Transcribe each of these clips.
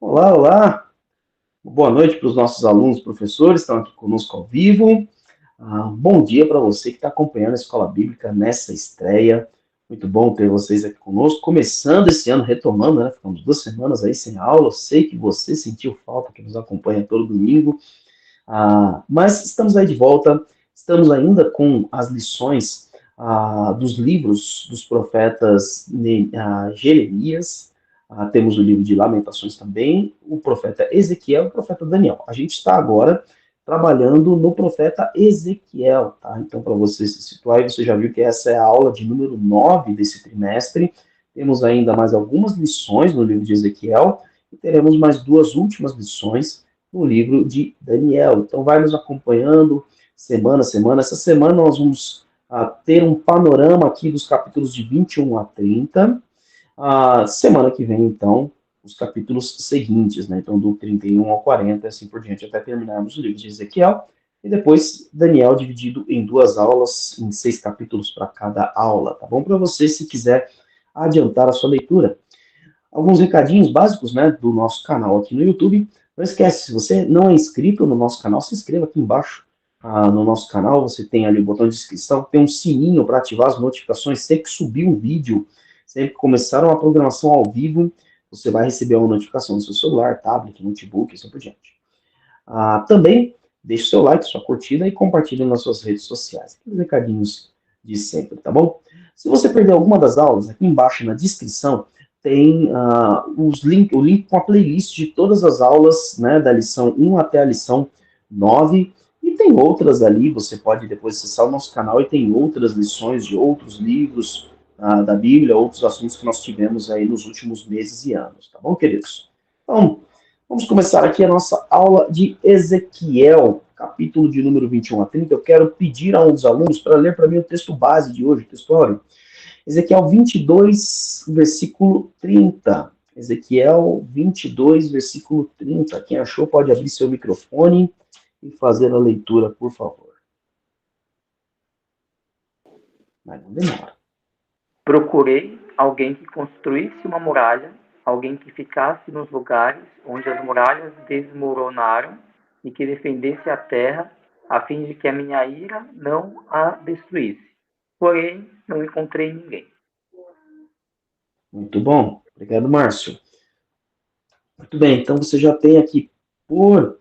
Olá, olá. Boa noite para os nossos alunos, professores que estão aqui conosco ao vivo. Bom dia para você que está acompanhando a Escola Bíblica nessa estreia. Muito bom ter vocês aqui conosco. Começando esse ano, retomando, né? Ficamos 2 semanas aí sem aula. Eu sei que você sentiu falta, que nos acompanha todo domingo. Mas estamos aí de volta. Estamos ainda com as lições dos livros dos profetas Jeremias. Temos o livro de Lamentações também, o profeta Ezequiel e o profeta Daniel. A gente está agora trabalhando no profeta Ezequiel, tá? Então, para você se situar, você já viu que essa é a aula de número 9 desse trimestre. Temos ainda mais algumas lições no livro de Ezequiel e teremos mais duas últimas lições no livro de Daniel. Então, vai nos acompanhando semana a semana. Essa semana nós vamos ter um panorama aqui dos capítulos de 21 a 30. Semana que vem, então, os capítulos seguintes, né? Então, do 31 ao 40, assim por diante, até terminarmos o livro de Ezequiel. E depois, Daniel dividido em duas aulas, em 6 capítulos para cada aula, tá bom? Para você, se quiser adiantar a sua leitura. Alguns recadinhos básicos, né, do nosso canal aqui no YouTube. Não esquece, se você não é inscrito no nosso canal, se inscreva aqui embaixo no nosso canal. Você tem ali o botão de inscrição, tem um sininho para ativar as notificações. Sempre que subir um vídeo, sempre que começar uma programação ao vivo, você vai receber uma notificação no seu celular, tablet, notebook e assim por diante. Também deixe o seu like, sua curtida e compartilhe nas suas redes sociais. Aqueles recadinhos de sempre, tá bom? Se você perdeu alguma das aulas, aqui embaixo na descrição tem o link com a playlist de todas as aulas, né, da lição 1 até a lição 9, e tem outras ali, você pode depois acessar o nosso canal e tem outras lições de outros livros da Bíblia, outros assuntos que nós tivemos aí nos últimos meses e anos, tá bom, queridos? Então, vamos começar aqui a nossa aula de Ezequiel, capítulo de número 21 a 30. Eu quero pedir a um dos alunos para ler para mim o texto base de hoje, o textuário. Ezequiel 22, versículo 30. Ezequiel 22, versículo 30. Quem achou pode abrir seu microfone e fazer a leitura, por favor. Mas não demora. Procurei alguém que construísse uma muralha, alguém que ficasse nos lugares onde as muralhas desmoronaram e que defendesse a terra, a fim de que a minha ira não a destruísse. Porém, não encontrei ninguém. Muito bom. Obrigado, Márcio. Muito bem, então você já tem aqui por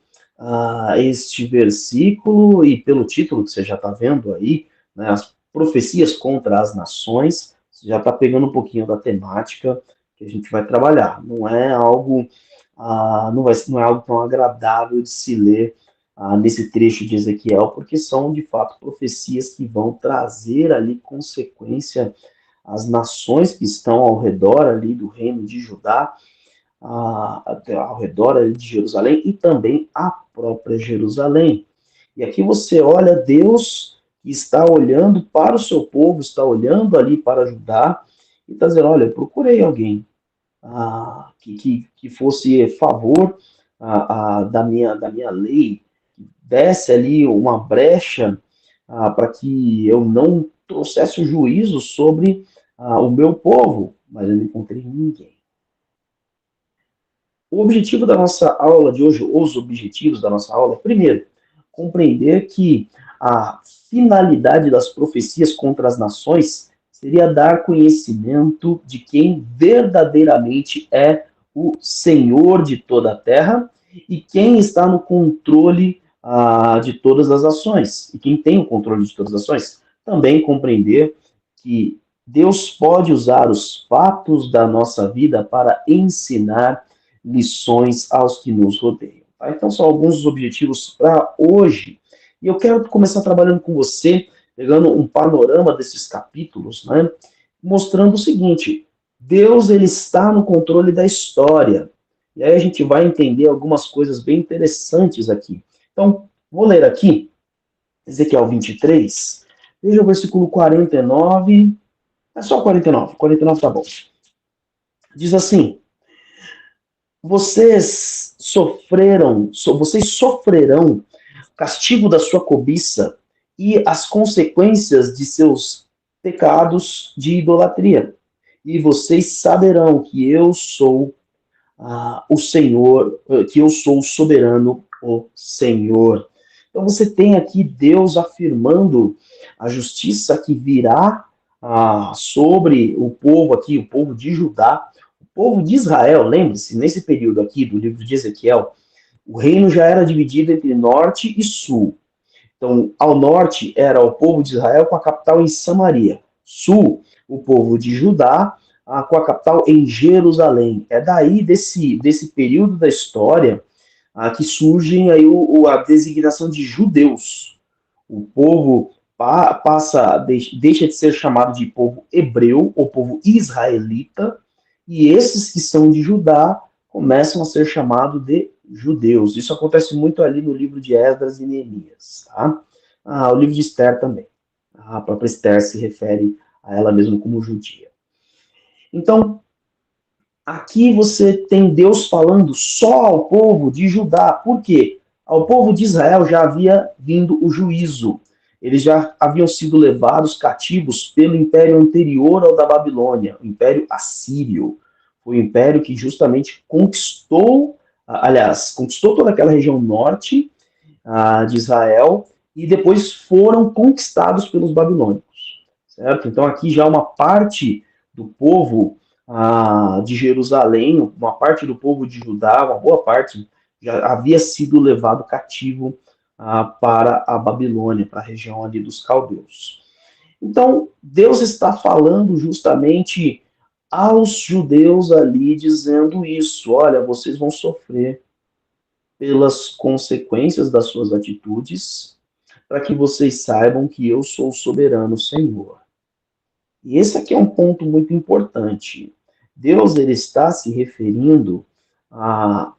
este versículo e pelo título que você já está vendo aí, né, as profecias contra as nações, você já está pegando um pouquinho da temática que a gente vai trabalhar. Não é algo, não é algo tão agradável de se ler nesse trecho de Ezequiel, porque são de fato profecias que vão trazer ali consequência às nações que estão ao redor ali do reino de Judá, ao redor de Jerusalém e também a própria Jerusalém. E aqui você olha Deus que está olhando para o seu povo, está olhando ali para Judá e está dizendo, olha, eu procurei alguém que fosse a favor da minha lei, que desse ali uma brecha para que eu não trouxesse o juízo sobre o meu povo, mas eu não encontrei ninguém. O objetivo da nossa aula de hoje, os objetivos da nossa aula, é, primeiro, compreender que a finalidade das profecias contra as nações seria dar conhecimento de quem verdadeiramente é o Senhor de toda a terra e quem está no controle de todas as ações. E quem tem o controle de todas as ações. Também compreender que Deus pode usar os fatos da nossa vida para ensinar lições aos que nos rodeiam. Tá? Então, são alguns dos objetivos para hoje. E eu quero começar trabalhando com você, pegando um panorama desses capítulos, né, mostrando o seguinte: Deus ele está no controle da história. E aí a gente vai entender algumas coisas bem interessantes aqui. Então, vou ler aqui, Ezequiel 23, veja o versículo 49, é só 49 tá bom. Diz assim: vocês sofrerão castigo da sua cobiça e as consequências de seus pecados de idolatria. E vocês saberão que eu sou o Senhor, que eu sou o soberano, o Senhor. Então você tem aqui Deus afirmando a justiça que virá sobre o povo aqui, o povo de Judá, o povo de Israel. Lembre-se, nesse período aqui do livro de Ezequiel, o reino já era dividido entre norte e sul. Então, ao norte era o povo de Israel com a capital em Samaria. Sul, o povo de Judá com a capital em Jerusalém. É daí, desse período da história, que surge aí a designação de judeus. O povo deixa de ser chamado de povo hebreu ou povo israelita, e esses que são de Judá começam a ser chamados de judeus. Isso acontece muito ali no livro de Esdras e Neemias. Tá? O livro de Esther também. A própria Esther se refere a ela mesma como judia. Então, aqui você tem Deus falando só ao povo de Judá. Por quê? Ao povo de Israel já havia vindo o juízo. Eles já haviam sido levados cativos pelo império anterior ao da Babilônia, o Império Assírio. Foi o império que justamente conquistou toda aquela região norte de Israel e depois foram conquistados pelos babilônicos. Certo? Então aqui já uma parte do povo de Jerusalém, uma parte do povo de Judá, uma boa parte, já havia sido levado cativo para a Babilônia, para a região ali dos caldeus. Então, Deus está falando justamente aos judeus ali, dizendo isso: olha, vocês vão sofrer pelas consequências das suas atitudes, para que vocês saibam que eu sou o soberano Senhor. E esse aqui é um ponto muito importante. Deus ele está se referindo a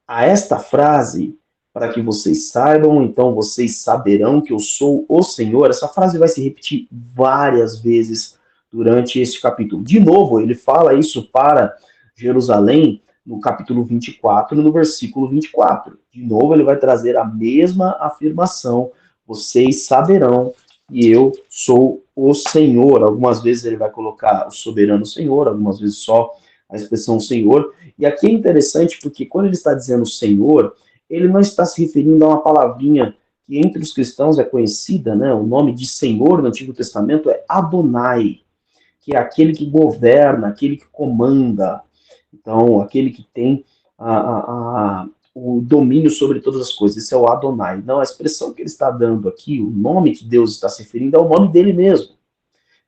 esta frase, para que vocês saibam, então vocês saberão que eu sou o Senhor. Essa frase vai se repetir várias vezes durante este capítulo. De novo, ele fala isso para Jerusalém no capítulo 24, no versículo 24. De novo, ele vai trazer a mesma afirmação: vocês saberão que eu sou o Senhor. Algumas vezes ele vai colocar o soberano Senhor, algumas vezes só a expressão Senhor. E aqui é interessante porque quando ele está dizendo Senhor, ele não está se referindo a uma palavrinha que entre os cristãos é conhecida, né? O nome de Senhor no Antigo Testamento é Adonai, que é aquele que governa, aquele que comanda. Então, aquele que tem o domínio sobre todas as coisas. Esse é o Adonai. Não, a expressão que ele está dando aqui, o nome que Deus está se referindo, é o nome dele mesmo.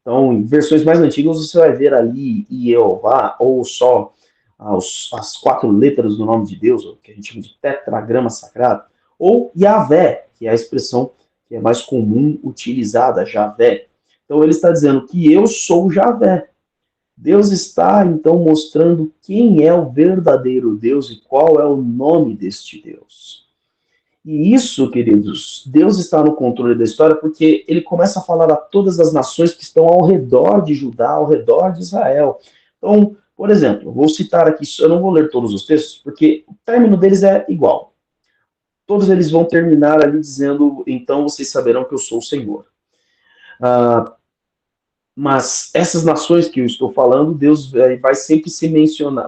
Então, em versões mais antigas, você vai ver ali Jeová, ou só as 4 letras do nome de Deus, que a gente chama de tetragrama sagrado, ou Yahvé, que é a expressão que é mais comum utilizada, Javé. Então, ele está dizendo que eu sou Javé. Deus está, então, mostrando quem é o verdadeiro Deus e qual é o nome deste Deus. E isso, queridos, Deus está no controle da história porque ele começa a falar a todas as nações que estão ao redor de Judá, ao redor de Israel. Então, por exemplo, vou citar aqui, eu não vou ler todos os textos, porque o término deles é igual. Todos eles vão terminar ali dizendo, então vocês saberão que eu sou o Senhor. Mas essas nações que eu estou falando, Deus vai sempre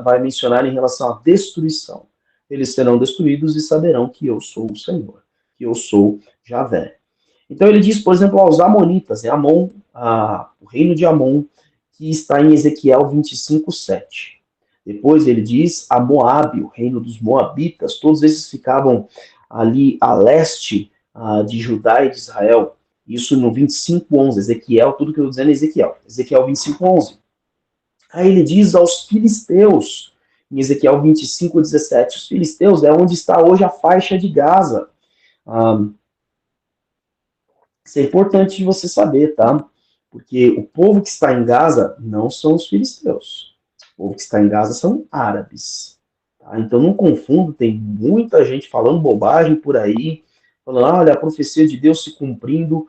vai mencionar em relação à destruição. Eles serão destruídos e saberão que eu sou o Senhor, que eu sou Javé. Então ele diz, por exemplo, aos Amonitas, Amon, o reino de Amon, que está em Ezequiel 25:7. Depois ele diz a Moabe, o reino dos Moabitas, todos esses ficavam ali a leste de Judá e de Israel. Isso no 25:11, Ezequiel, tudo que eu estou dizendo é Ezequiel. Ezequiel 25:11. Aí ele diz aos filisteus, em Ezequiel 25:17, os filisteus é onde está hoje a faixa de Gaza. Isso é importante de você saber, tá? Porque o povo que está em Gaza não são os filisteus. O povo que está em Gaza são árabes. Tá? Então não confunda, tem muita gente falando bobagem por aí, falando, olha, a profecia de Deus se cumprindo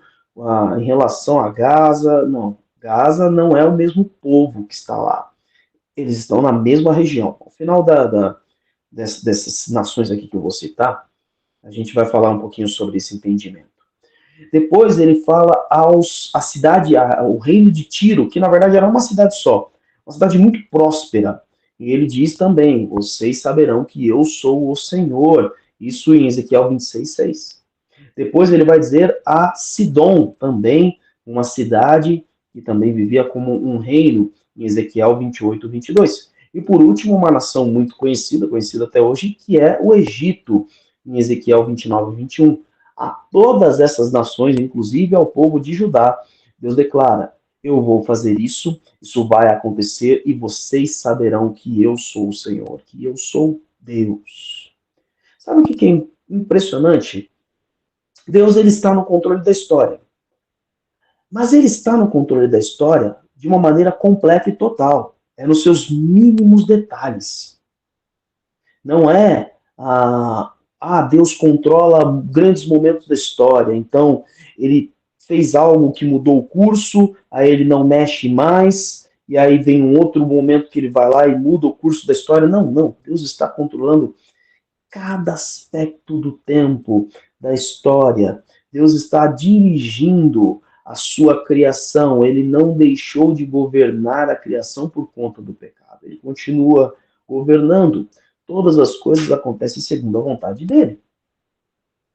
em relação a Gaza. Não, Gaza não é o mesmo povo que está lá. Eles estão na mesma região. Ao final dessas nações aqui que eu vou citar, a gente vai falar um pouquinho sobre esse entendimento. Depois ele fala a cidade, o reino de Tiro, que na verdade era uma cidade só, uma cidade muito próspera. E ele diz também: vocês saberão que eu sou o Senhor. Isso em Ezequiel 26:6. Depois ele vai dizer a Sidom, também uma cidade que também vivia como um reino, em Ezequiel 28:22. E por último, uma nação muito conhecida, conhecida até hoje, que é o Egito, em Ezequiel 29:21. A todas essas nações, inclusive ao povo de Judá, Deus declara: eu vou fazer isso, isso vai acontecer e vocês saberão que eu sou o Senhor, que eu sou Deus. Sabe o que é impressionante? Deus ele está no controle da história. Mas ele está no controle da história de uma maneira completa e total. É nos seus mínimos detalhes. Não é, Deus controla grandes momentos da história, então ele fez algo que mudou o curso, aí ele não mexe mais, e aí vem um outro momento que ele vai lá e muda o curso da história. Não, não. Deus está controlando cada aspecto do tempo, da história. Deus está dirigindo a sua criação. Ele não deixou de governar a criação por conta do pecado. Ele continua governando. Todas as coisas acontecem segundo a vontade dele.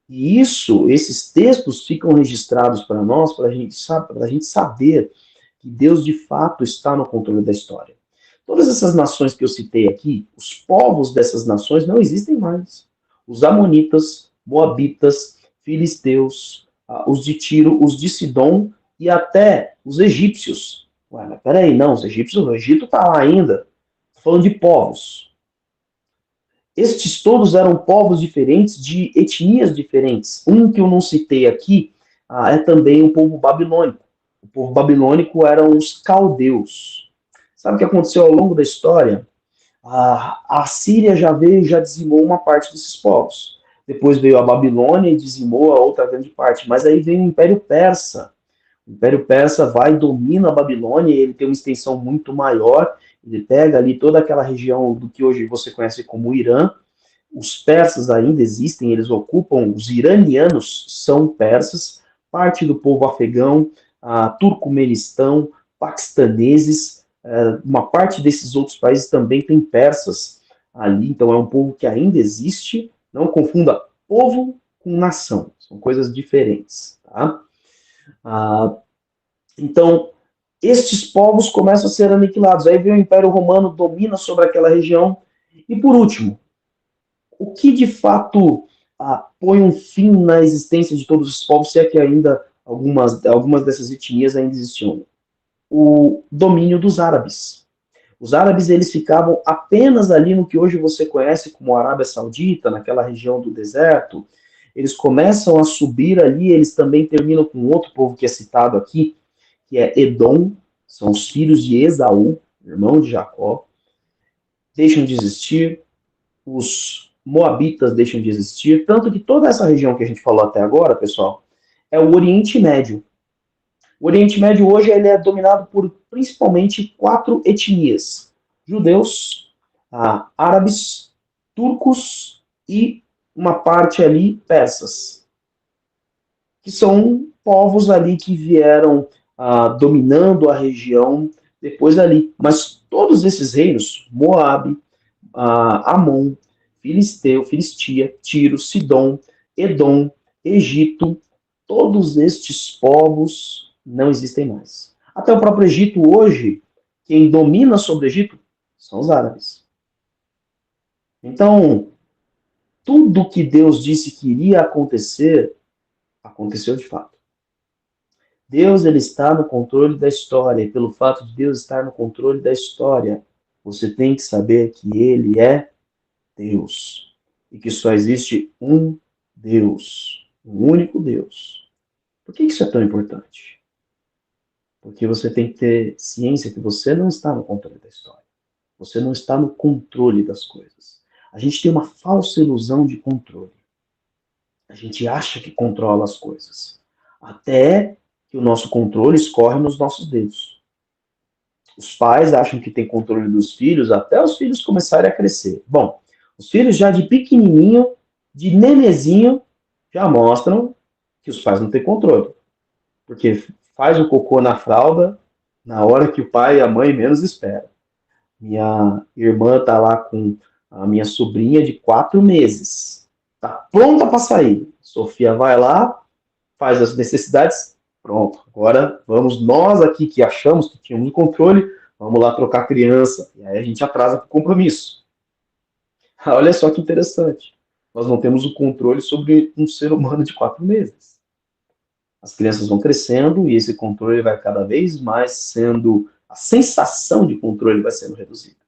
E esses textos ficam registrados para nós, para a gente saber que Deus de fato está no controle da história. Todas essas nações que eu citei aqui, os povos dessas nações não existem mais. Os amonitas, moabitas, filisteus, os de Tiro, os de Sidom e até os egípcios. Ué, mas peraí, não, os egípcios, o Egito está lá ainda. Estou falando de povos. Estes todos eram povos diferentes, de etnias diferentes. Um que eu não citei aqui é também o povo babilônico. O povo babilônico eram os caldeus. Sabe o que aconteceu ao longo da história? A Síria já veio e já dizimou uma parte desses povos. Depois veio a Babilônia e dizimou a outra grande parte. Mas aí vem o Império Persa. O Império Persa vai e domina a Babilônia, e ele tem uma extensão muito maior. Ele pega ali toda aquela região do que hoje você conhece como Irã. Os persas ainda existem, eles ocupam, os iranianos são persas, parte do povo afegão, turcomenistão, paquistaneses, uma parte desses outros países também tem persas ali, então é um povo que ainda existe. Não confunda povo com nação, são coisas diferentes. Tá? Então, estes povos começam a ser aniquilados. Aí vem o Império Romano, domina sobre aquela região. E por último, o que de fato põe um fim na existência de todos os povos, se é que ainda algumas dessas etnias ainda existiam? O domínio dos árabes. Os árabes eles ficavam apenas ali no que hoje você conhece como Arábia Saudita, naquela região do deserto. Eles começam a subir ali, eles também terminam com outro povo que é citado aqui, que é Edom, são os filhos de Esaú, irmão de Jacó. Deixam de existir, os moabitas deixam de existir, tanto que toda essa região que a gente falou até agora, pessoal, é o Oriente Médio. O Oriente Médio hoje ele é dominado por principalmente 4 etnias: judeus, árabes, turcos e uma parte ali persas, que são povos ali que vieram dominando a região depois ali. Mas todos esses reinos, Moabe, Amon, Filistia, Tiro, Sidom, Edom, Egito, todos estes povos não existem mais. Até o próprio Egito hoje, quem domina sobre o Egito são os árabes. Então, tudo que Deus disse que iria acontecer, aconteceu de fato. Deus ele está no controle da história, e pelo fato de Deus estar no controle da história, você tem que saber que ele é Deus. E que só existe um Deus, um único Deus. Por que isso é tão importante? Porque você tem que ter ciência que você não está no controle da história. Você não está no controle das coisas. A gente tem uma falsa ilusão de controle. A gente acha que controla as coisas. Até que o nosso controle escorre nos nossos dedos. Os pais acham que tem controle dos filhos até os filhos começarem a crescer. Bom, os filhos já de pequenininho, de nenezinho, já mostram que os pais não têm controle. Porque faz o cocô na fralda na hora que o pai e a mãe menos esperam. Minha irmã está lá com a minha sobrinha de 4 meses. Está pronta para sair. Sofia vai lá, faz as necessidades, pronto. Agora vamos nós aqui que achamos que tínhamos o controle, vamos lá trocar a criança. E aí a gente atrasa para o compromisso. Olha só que interessante. Nós não temos o controle sobre um ser humano de 4 meses. As crianças vão crescendo e esse controle vai cada vez mais sendo, a sensação de controle vai sendo reduzida.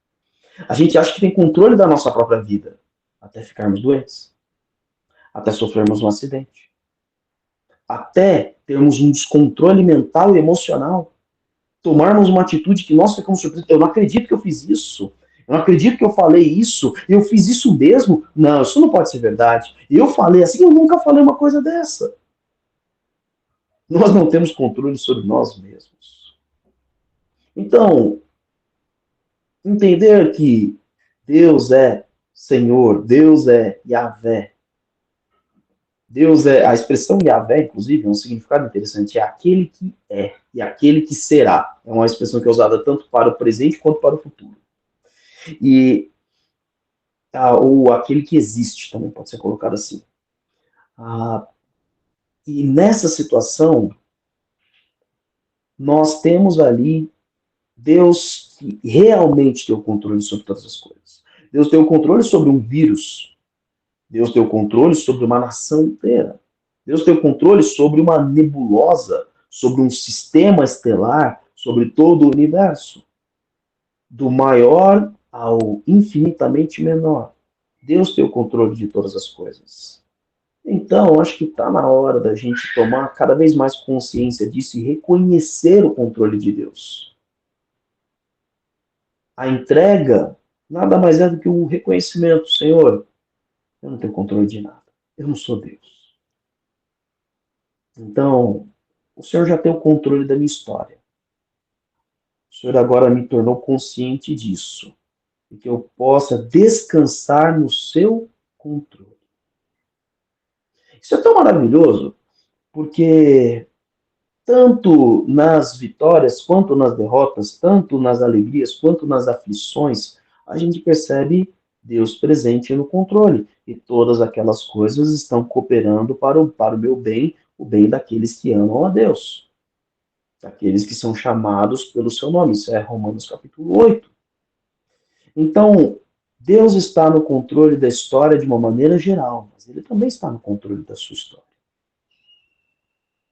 A gente acha que tem controle da nossa própria vida, até ficarmos doentes, até sofrermos um acidente, até termos um descontrole mental e emocional, tomarmos uma atitude que nós ficamos surpresos. Eu não acredito que eu fiz isso. Eu não acredito que eu falei isso. Eu fiz isso mesmo. Não, isso não pode ser verdade. Eu falei assim, eu nunca falei uma coisa dessa. Nós não temos controle sobre nós mesmos. Então, entender que Deus é Senhor, Deus é Yahvé. Deus é, a expressão Yahvé, inclusive, é um significado interessante, é aquele que é e aquele que será. É uma expressão que é usada tanto para o presente quanto para o futuro. E ou aquele que existe, também pode ser colocado assim. Ah, e nessa situação, nós temos ali Deus que realmente tem o controle sobre todas as coisas. Deus tem o controle sobre um vírus. Deus tem o controle sobre uma nação inteira. Deus tem o controle sobre uma nebulosa, sobre um sistema estelar, sobre todo o universo. Do maior ao infinitamente menor. Deus tem o controle de todas as coisas. Então, acho que está na hora da gente tomar cada vez mais consciência disso e reconhecer o controle de Deus. A entrega nada mais é do que o reconhecimento. Senhor, eu não tenho controle de nada. Eu não sou Deus. Então, o Senhor já tem o controle da minha história. O Senhor agora me tornou consciente disso. E que eu possa descansar no seu controle. Isso é tão maravilhoso, porque tanto nas vitórias quanto nas derrotas, tanto nas alegrias quanto nas aflições, a gente percebe Deus presente no controle. E todas aquelas coisas estão cooperando para o meu bem, o bem daqueles que amam a Deus, daqueles que são chamados pelo seu nome. Isso é Romanos capítulo 8. Então, Deus está no controle da história de uma maneira geral, mas Ele também está no controle da sua história.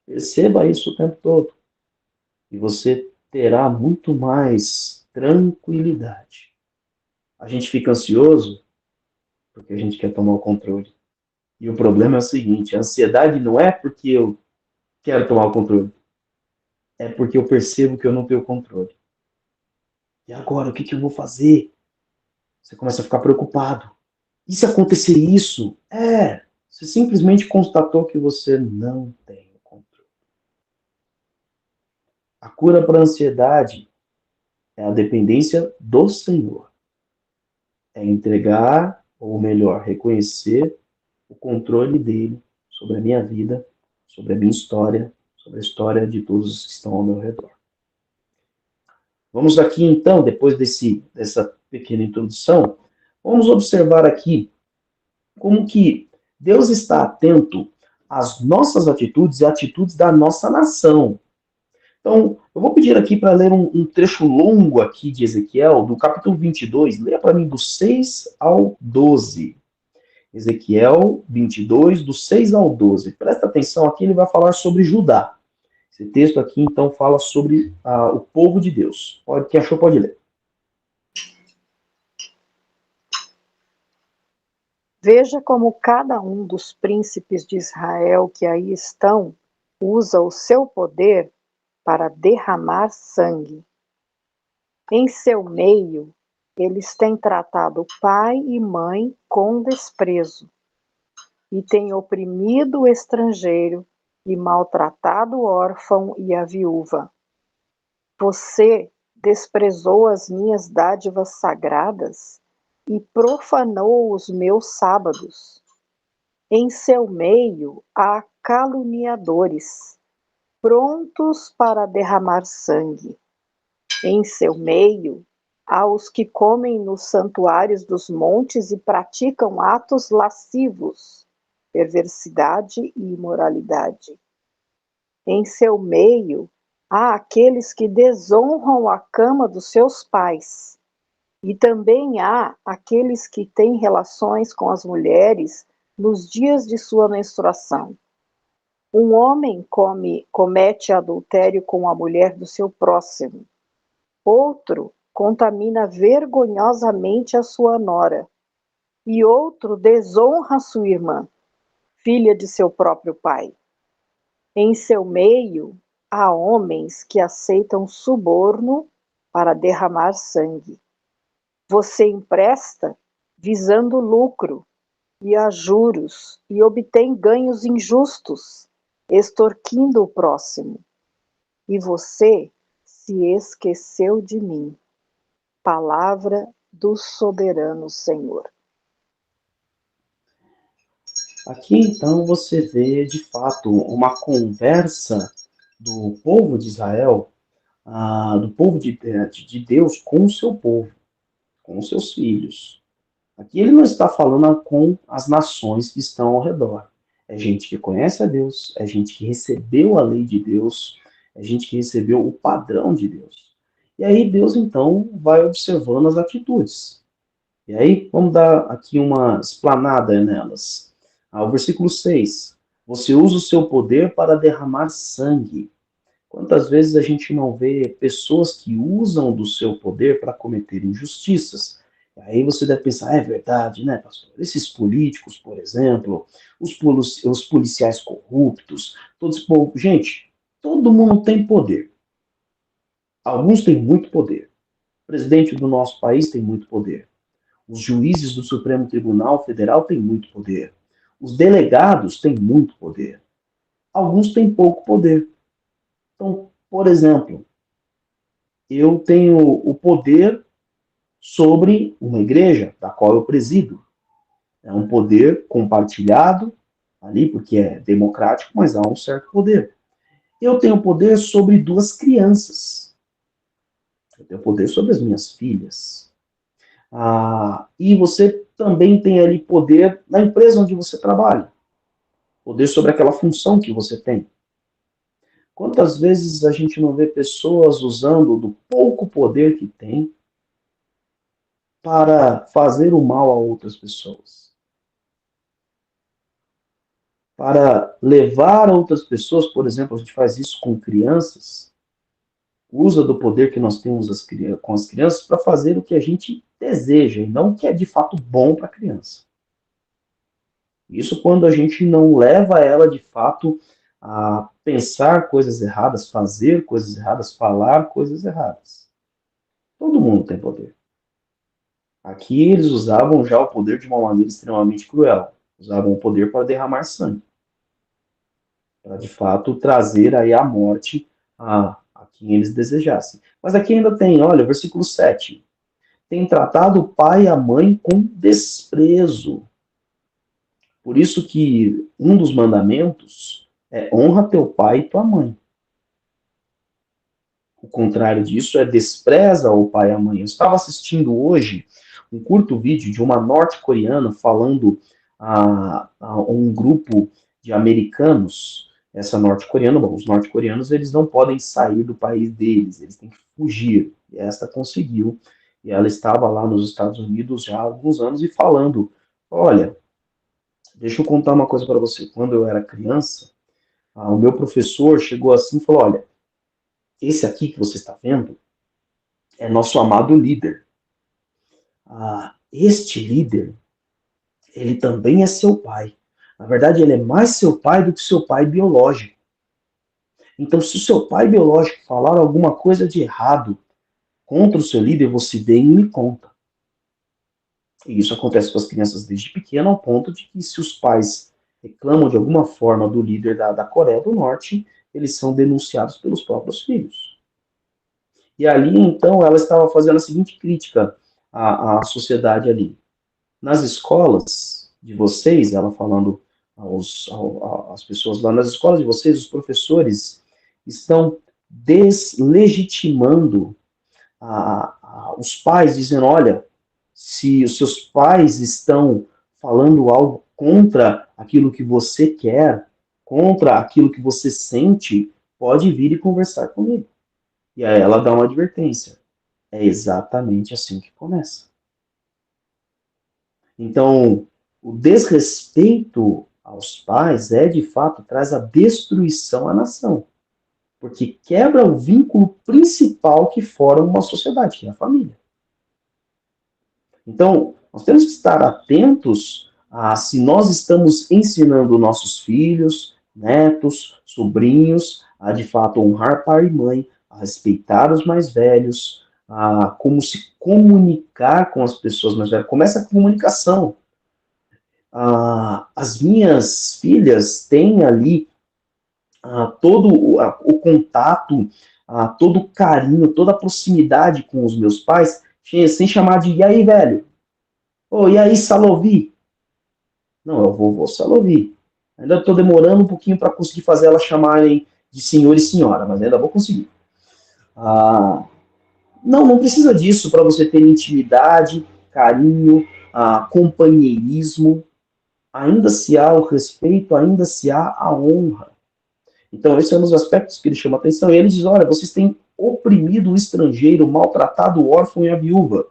Perceba isso o tempo todo. E você terá muito mais tranquilidade. A gente fica ansioso porque a gente quer tomar o controle. E o problema é o seguinte, a ansiedade não é porque eu quero tomar o controle, é porque eu percebo que eu não tenho controle. E agora, o que eu vou fazer? Você começa a ficar preocupado. E se acontecer isso? Você simplesmente constatou que você não tem o controle. A cura para a ansiedade é a dependência do Senhor. É entregar, ou melhor, reconhecer o controle dele sobre a minha vida, sobre a minha história, sobre a história de todos os que estão ao meu redor. Vamos aqui então, depois dessa pequena introdução, vamos observar aqui como que Deus está atento às nossas atitudes e atitudes da nossa nação. Então, eu vou pedir aqui para ler um trecho longo aqui de Ezequiel, do capítulo 22. Leia para mim do 6 ao 12. Ezequiel 22, do 6 ao 12. Presta atenção aqui, ele vai falar sobre Judá. Esse texto aqui, então, fala sobre o povo de Deus. Quem achou, pode ler. Veja como cada um dos príncipes de Israel que aí estão usa o seu poder para derramar sangue. Em seu meio, eles têm tratado pai e mãe com desprezo, e têm oprimido o estrangeiro e maltratado o órfão e a viúva. Você desprezou as minhas dádivas sagradas e profanou os meus sábados. Em seu meio há caluniadores, prontos para derramar sangue. Em seu meio aos que comem nos santuários dos montes e praticam atos lascivos, perversidade e imoralidade. Em seu meio, há aqueles que desonram a cama dos seus pais, e também há aqueles que têm relações com as mulheres nos dias de sua menstruação. Um homem comete adultério com a mulher do seu próximo. Outro contamina vergonhosamente a sua nora. E outro desonra sua irmã, filha de seu próprio pai. Em seu meio, há homens que aceitam suborno para derramar sangue. Você empresta visando lucro e a juros e obtém ganhos injustos, extorquindo o próximo. E você se esqueceu de mim. Palavra do soberano Senhor. Aqui então você vê de fato uma conversa do povo de Israel, do povo de Deus com o seu povo, com os seus filhos. Aqui ele não está falando com as nações que estão ao redor. É gente que conhece a Deus, é gente que recebeu a lei de Deus, é gente que recebeu o padrão de Deus. E aí Deus então vai observando as atitudes. E aí vamos dar aqui uma explanada nelas. O versículo 6. Você usa o seu poder para derramar sangue. Quantas vezes a gente não vê pessoas que usam do seu poder para cometer injustiças? Aí você deve pensar, é verdade, né, pastor? Esses políticos, por exemplo, os policiais corruptos, todos, gente, todo mundo tem poder. Alguns têm muito poder. O presidente do nosso país tem muito poder. Os juízes do Supremo Tribunal Federal têm muito poder. Os delegados têm muito poder. Alguns têm pouco poder. Então, por exemplo, eu tenho o poder sobre uma igreja, da qual eu presido. É um poder compartilhado ali, porque é democrático, mas há um certo poder. Eu tenho poder sobre 2 crianças. Eu tenho poder sobre as minhas filhas. E você também tem ali poder na empresa onde você trabalha. Poder sobre aquela função que você tem. Quantas vezes a gente não vê pessoas usando do pouco poder que tem para fazer o mal a outras pessoas? Para levar outras pessoas, por exemplo, a gente faz isso com crianças, usa do poder que nós temos com as crianças para fazer o que a gente deseja e não o que é de fato bom para a criança. Isso quando a gente não leva ela de fato a pensar coisas erradas, fazer coisas erradas, falar coisas erradas. Todo mundo tem poder. Aqui eles usavam já o poder de uma maneira extremamente cruel. Usavam o poder para derramar sangue. Para, de fato, trazer aí a morte a quem eles desejassem. Mas aqui ainda tem, olha, versículo 7. Tem tratado o pai e a mãe com desprezo. Por isso que um dos mandamentos é honra teu pai e tua mãe. O contrário disso é despreza o pai e a mãe. Eu estava assistindo hoje um curto vídeo de uma norte-coreana falando a um grupo de americanos. Essa norte-coreana, bom, os norte-coreanos eles não podem sair do país deles, eles têm que fugir. E esta conseguiu. E ela estava lá nos Estados Unidos já há alguns anos e falando, olha, deixa eu contar uma coisa para você. Quando eu era criança, o meu professor chegou assim e falou, olha, esse aqui que você está vendo é nosso amado líder. Este líder, ele também é seu pai. Na verdade, ele é mais seu pai do que seu pai biológico. Então, se o seu pai biológico falar alguma coisa de errado contra o seu líder, você vem e me conta. E isso acontece com as crianças desde pequeno, ao ponto de que se os pais reclamam de alguma forma do líder da Coreia do Norte, eles são denunciados pelos próprios filhos. E ali, então, ela estava fazendo a seguinte crítica à sociedade ali. Nas escolas de vocês, ela falando às pessoas lá, nas escolas de vocês, os professores estão deslegitimando os pais dizendo, olha, se os seus pais estão falando algo contra aquilo que você quer, contra aquilo que você sente, pode vir e conversar comigo. E aí ela dá uma advertência. É exatamente assim que começa. Então, o desrespeito aos pais de fato, traz a destruição à nação. Porque quebra o vínculo principal que forma uma sociedade, que é a família. Então, nós temos que estar atentos a se nós estamos ensinando nossos filhos, netos, sobrinhos, a de fato honrar pai e mãe, a respeitar os mais velhos, a como se comunicar com as pessoas mais velhas. Começa a comunicação. As minhas filhas têm ali todo o contato, todo o carinho, toda a proximidade com os meus pais, sem chamar de e aí, velho? Ô, e aí, Salovi? Não, é o vovô Salovi. Ainda estou demorando um pouquinho para conseguir fazer elas chamarem de senhor e senhora, mas ainda vou conseguir. Não precisa disso para você ter intimidade, carinho, companheirismo. Ainda se há o respeito, ainda se há a honra. Então, esse é um dos aspectos que ele chama a atenção. E ele diz, olha, vocês têm oprimido o estrangeiro, maltratado o órfão e a viúva.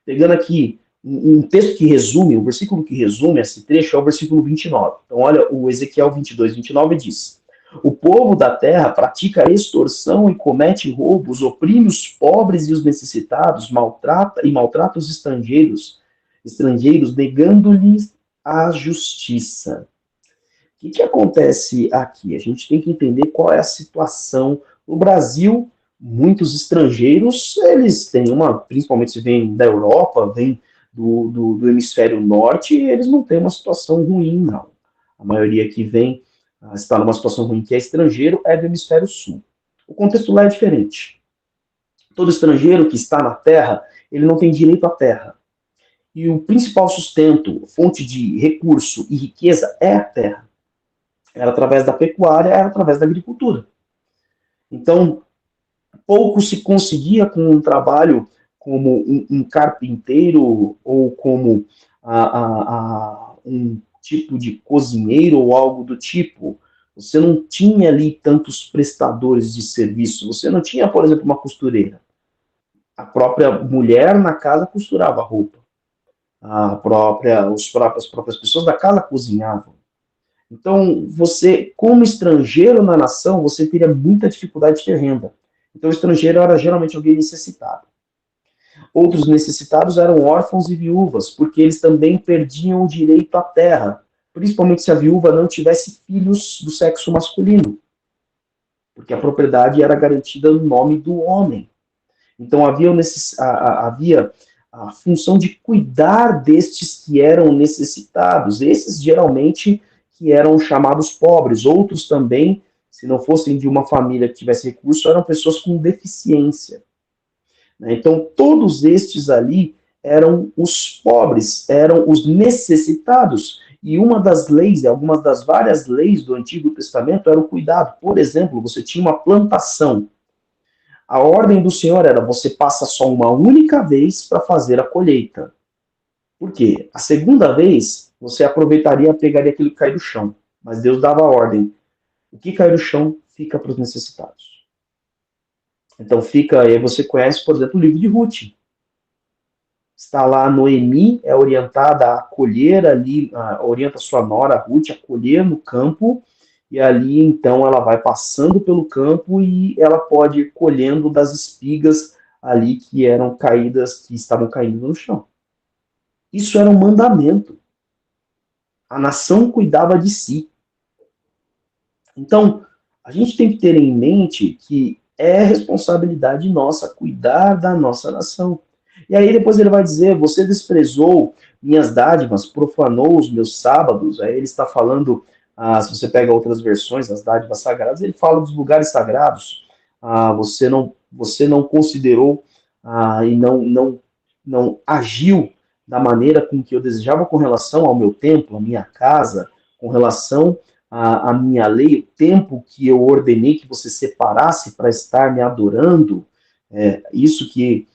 Pegando aqui um texto que resume, um versículo que resume esse trecho é o versículo 29. Então, olha, o Ezequiel 22, 29 diz, o povo da terra pratica extorsão e comete roubos, oprime os pobres e os necessitados, maltrata os estrangeiros, negando-lhes a justiça. O que acontece aqui? A gente tem que entender qual é a situação. No Brasil, muitos estrangeiros, eles têm principalmente se vêm da Europa, vêm do hemisfério norte, eles não têm uma situação ruim, não. A maioria que vem está numa situação ruim, que é estrangeiro, é do hemisfério sul. O contexto lá é diferente. Todo estrangeiro que está na terra, ele não tem direito à terra. E o principal sustento, fonte de recurso e riqueza é a terra. Era através da pecuária, era através da agricultura. Então, pouco se conseguia com um trabalho como um carpinteiro ou como um tipo de cozinheiro ou algo do tipo. Você não tinha ali tantos prestadores de serviço. Você não tinha, por exemplo, uma costureira. A própria mulher na casa costurava a roupa. As próprias pessoas da casa cozinhavam. Então, você, como estrangeiro na nação, você teria muita dificuldade de ter renda. Então, o estrangeiro era geralmente alguém necessitado. Outros necessitados eram órfãos e viúvas, porque eles também perdiam o direito à terra, principalmente se a viúva não tivesse filhos do sexo masculino, porque a propriedade era garantida no nome do homem. Então, havia a função de cuidar destes que eram necessitados. Esses, geralmente, que eram chamados pobres. Outros também, se não fossem de uma família que tivesse recurso, eram pessoas com deficiência. Então, todos estes ali eram os pobres, eram os necessitados. E uma das leis, algumas das várias leis do Antigo Testamento era o cuidado. Por exemplo, você tinha uma plantação. A ordem do Senhor era, você passa só uma única vez para fazer a colheita. Por quê? A segunda vez, você aproveitaria, pegaria aquilo que cai do chão. Mas Deus dava a ordem. O que cai do chão fica para os necessitados. Então aí você conhece, por exemplo, o livro de Ruth. Está lá Noemi, é orientada a colher ali, orienta sua nora, Ruth, a colher no campo, e ali então ela vai passando pelo campo e ela pode ir colhendo das espigas ali que eram caídas, que estavam caindo no chão. Isso era um mandamento. A nação cuidava de si. Então, a gente tem que ter em mente que é responsabilidade nossa cuidar da nossa nação. E aí depois ele vai dizer, você desprezou minhas dádivas, profanou os meus sábados. Aí ele está falando, se você pega outras versões, as dádivas sagradas, ele fala dos lugares sagrados. Você não considerou e não agiu da maneira com que eu desejava com relação ao meu templo, à minha casa, com relação à minha lei, o tempo que eu ordenei que você separasse para estar me adorando, isso que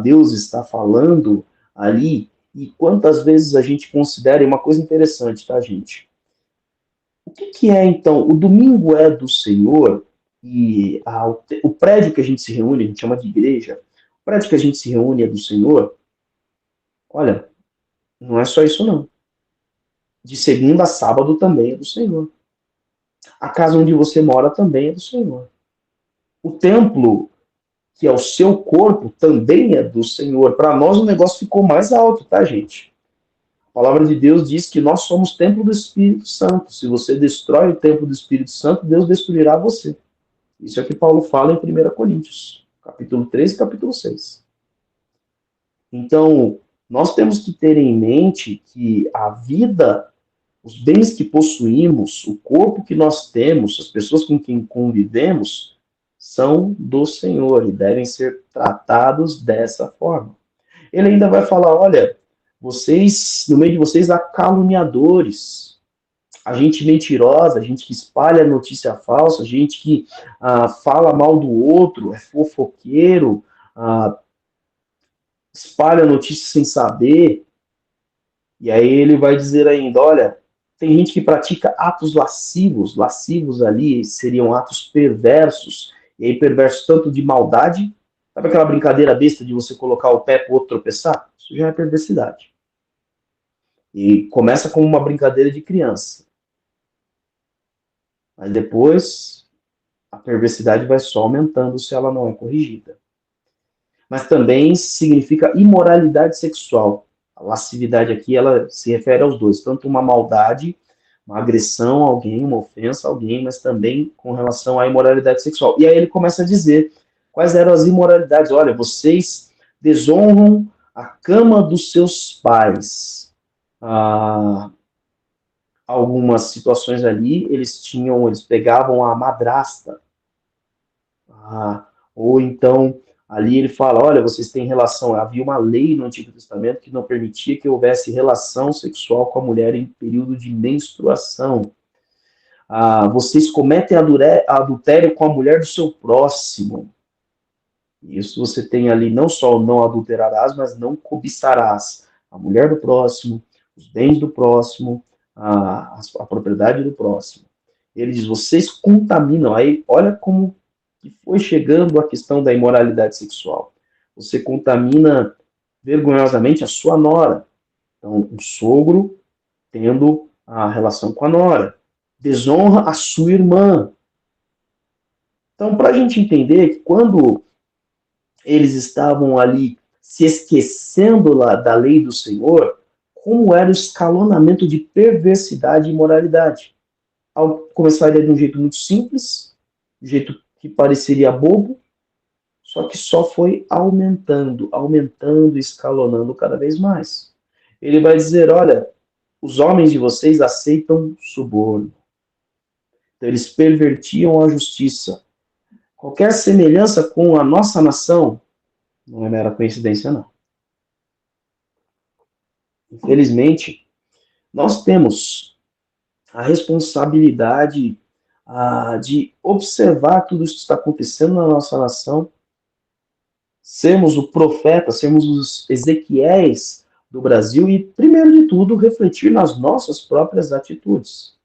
Deus está falando ali, e quantas vezes a gente considera, e uma coisa interessante, tá, gente? O que é, então, o domingo é do Senhor, e o prédio que a gente se reúne, a gente chama de igreja, o prédio que a gente se reúne é do Senhor. Olha, não é só isso não. De segunda a sábado também é do Senhor. A casa onde você mora também é do Senhor. O templo, que é o seu corpo, também é do Senhor. Para nós o negócio ficou mais alto, tá, gente? A palavra de Deus diz que nós somos templo do Espírito Santo. Se você destrói o templo do Espírito Santo, Deus destruirá você. Isso é o que Paulo fala em 1 Coríntios, capítulo 3 e capítulo 6. Então, nós temos que ter em mente que a vida, os bens que possuímos, o corpo que nós temos, as pessoas com quem convivemos, são do Senhor e devem ser tratados dessa forma. Ele ainda vai falar, olha, vocês, no meio de vocês há caluniadores, a gente mentirosa, a gente que espalha notícia falsa, a gente que fala mal do outro, é fofoqueiro, espalha notícia sem saber. E aí ele vai dizer ainda, olha, tem gente que pratica atos lascivos, lascivos ali seriam atos perversos, e aí perversos tanto de maldade, sabe aquela brincadeira besta de você colocar o pé para o outro tropeçar? Isso já é perversidade. E começa como uma brincadeira de criança. Mas depois a perversidade vai só aumentando se ela não é corrigida. Mas também significa imoralidade sexual. A lascividade aqui, ela se refere aos dois, tanto uma maldade, uma agressão a alguém, uma ofensa a alguém, mas também com relação à imoralidade sexual. E aí ele começa a dizer quais eram as imoralidades. Olha, vocês desonram a cama dos seus pais. Algumas situações ali, eles pegavam a madrasta. Ou então ali ele fala, olha, vocês têm relação, havia uma lei no Antigo Testamento que não permitia que houvesse relação sexual com a mulher em período de menstruação. Vocês cometem adultério com a mulher do seu próximo. Isso você tem ali não só não adulterarás, mas não cobiçarás a mulher do próximo, os bens do próximo, a propriedade do próximo. Ele diz, vocês contaminam. Aí, olha como que foi chegando a questão da imoralidade sexual. Você contamina vergonhosamente a sua nora. Então, o sogro tendo a relação com a nora. Desonra a sua irmã. Então, para a gente entender que quando eles estavam ali se esquecendo da lei do Senhor, como era o escalonamento de perversidade e imoralidade. Começaria de um jeito muito simples, de um jeito que pareceria bobo, só que só foi aumentando, aumentando, escalonando cada vez mais. Ele vai dizer, olha, os homens de vocês aceitam suborno. Então, eles pervertiam a justiça. Qualquer semelhança com a nossa nação não é mera coincidência, não. Infelizmente, nós temos a responsabilidade de observar tudo isso que está acontecendo na nossa nação, sermos o profeta, sermos os Ezequiéis do Brasil e, primeiro de tudo, refletir nas nossas próprias atitudes.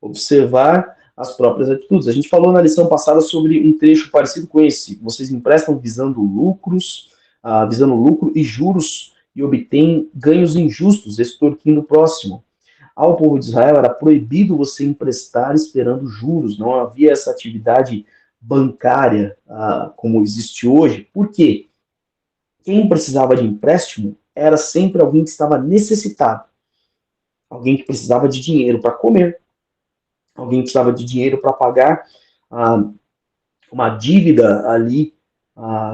Observar as próprias atitudes. A gente falou na lição passada sobre um trecho parecido com esse. Vocês emprestam visando lucro e juros e obtêm ganhos injustos, extorquindo o próximo. Ao povo de Israel era proibido você emprestar esperando juros, não havia essa atividade bancária como existe hoje. Por quê? Quem precisava de empréstimo era sempre alguém que estava necessitado, alguém que precisava de dinheiro para comer, alguém que precisava de dinheiro para pagar uma dívida ali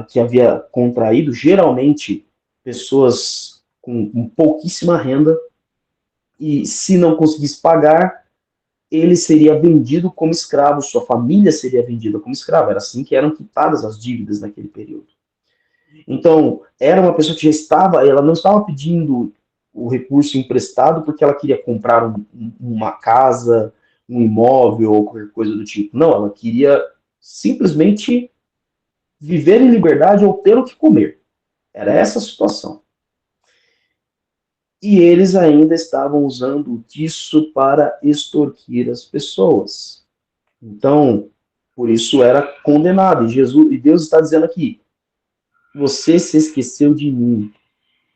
que havia contraído, geralmente pessoas com pouquíssima renda, e se não conseguisse pagar, ele seria vendido como escravo, sua família seria vendida como escravo. Era assim que eram quitadas as dívidas naquele período. Então, era uma pessoa que já estava, ela não estava pedindo o recurso emprestado porque ela queria comprar uma casa, um imóvel ou qualquer coisa do tipo. Não, ela queria simplesmente viver em liberdade ou ter o que comer. Era essa a situação. E eles ainda estavam usando disso para extorquir as pessoas. Então, por isso era condenado. E Deus está dizendo aqui: você se esqueceu de mim,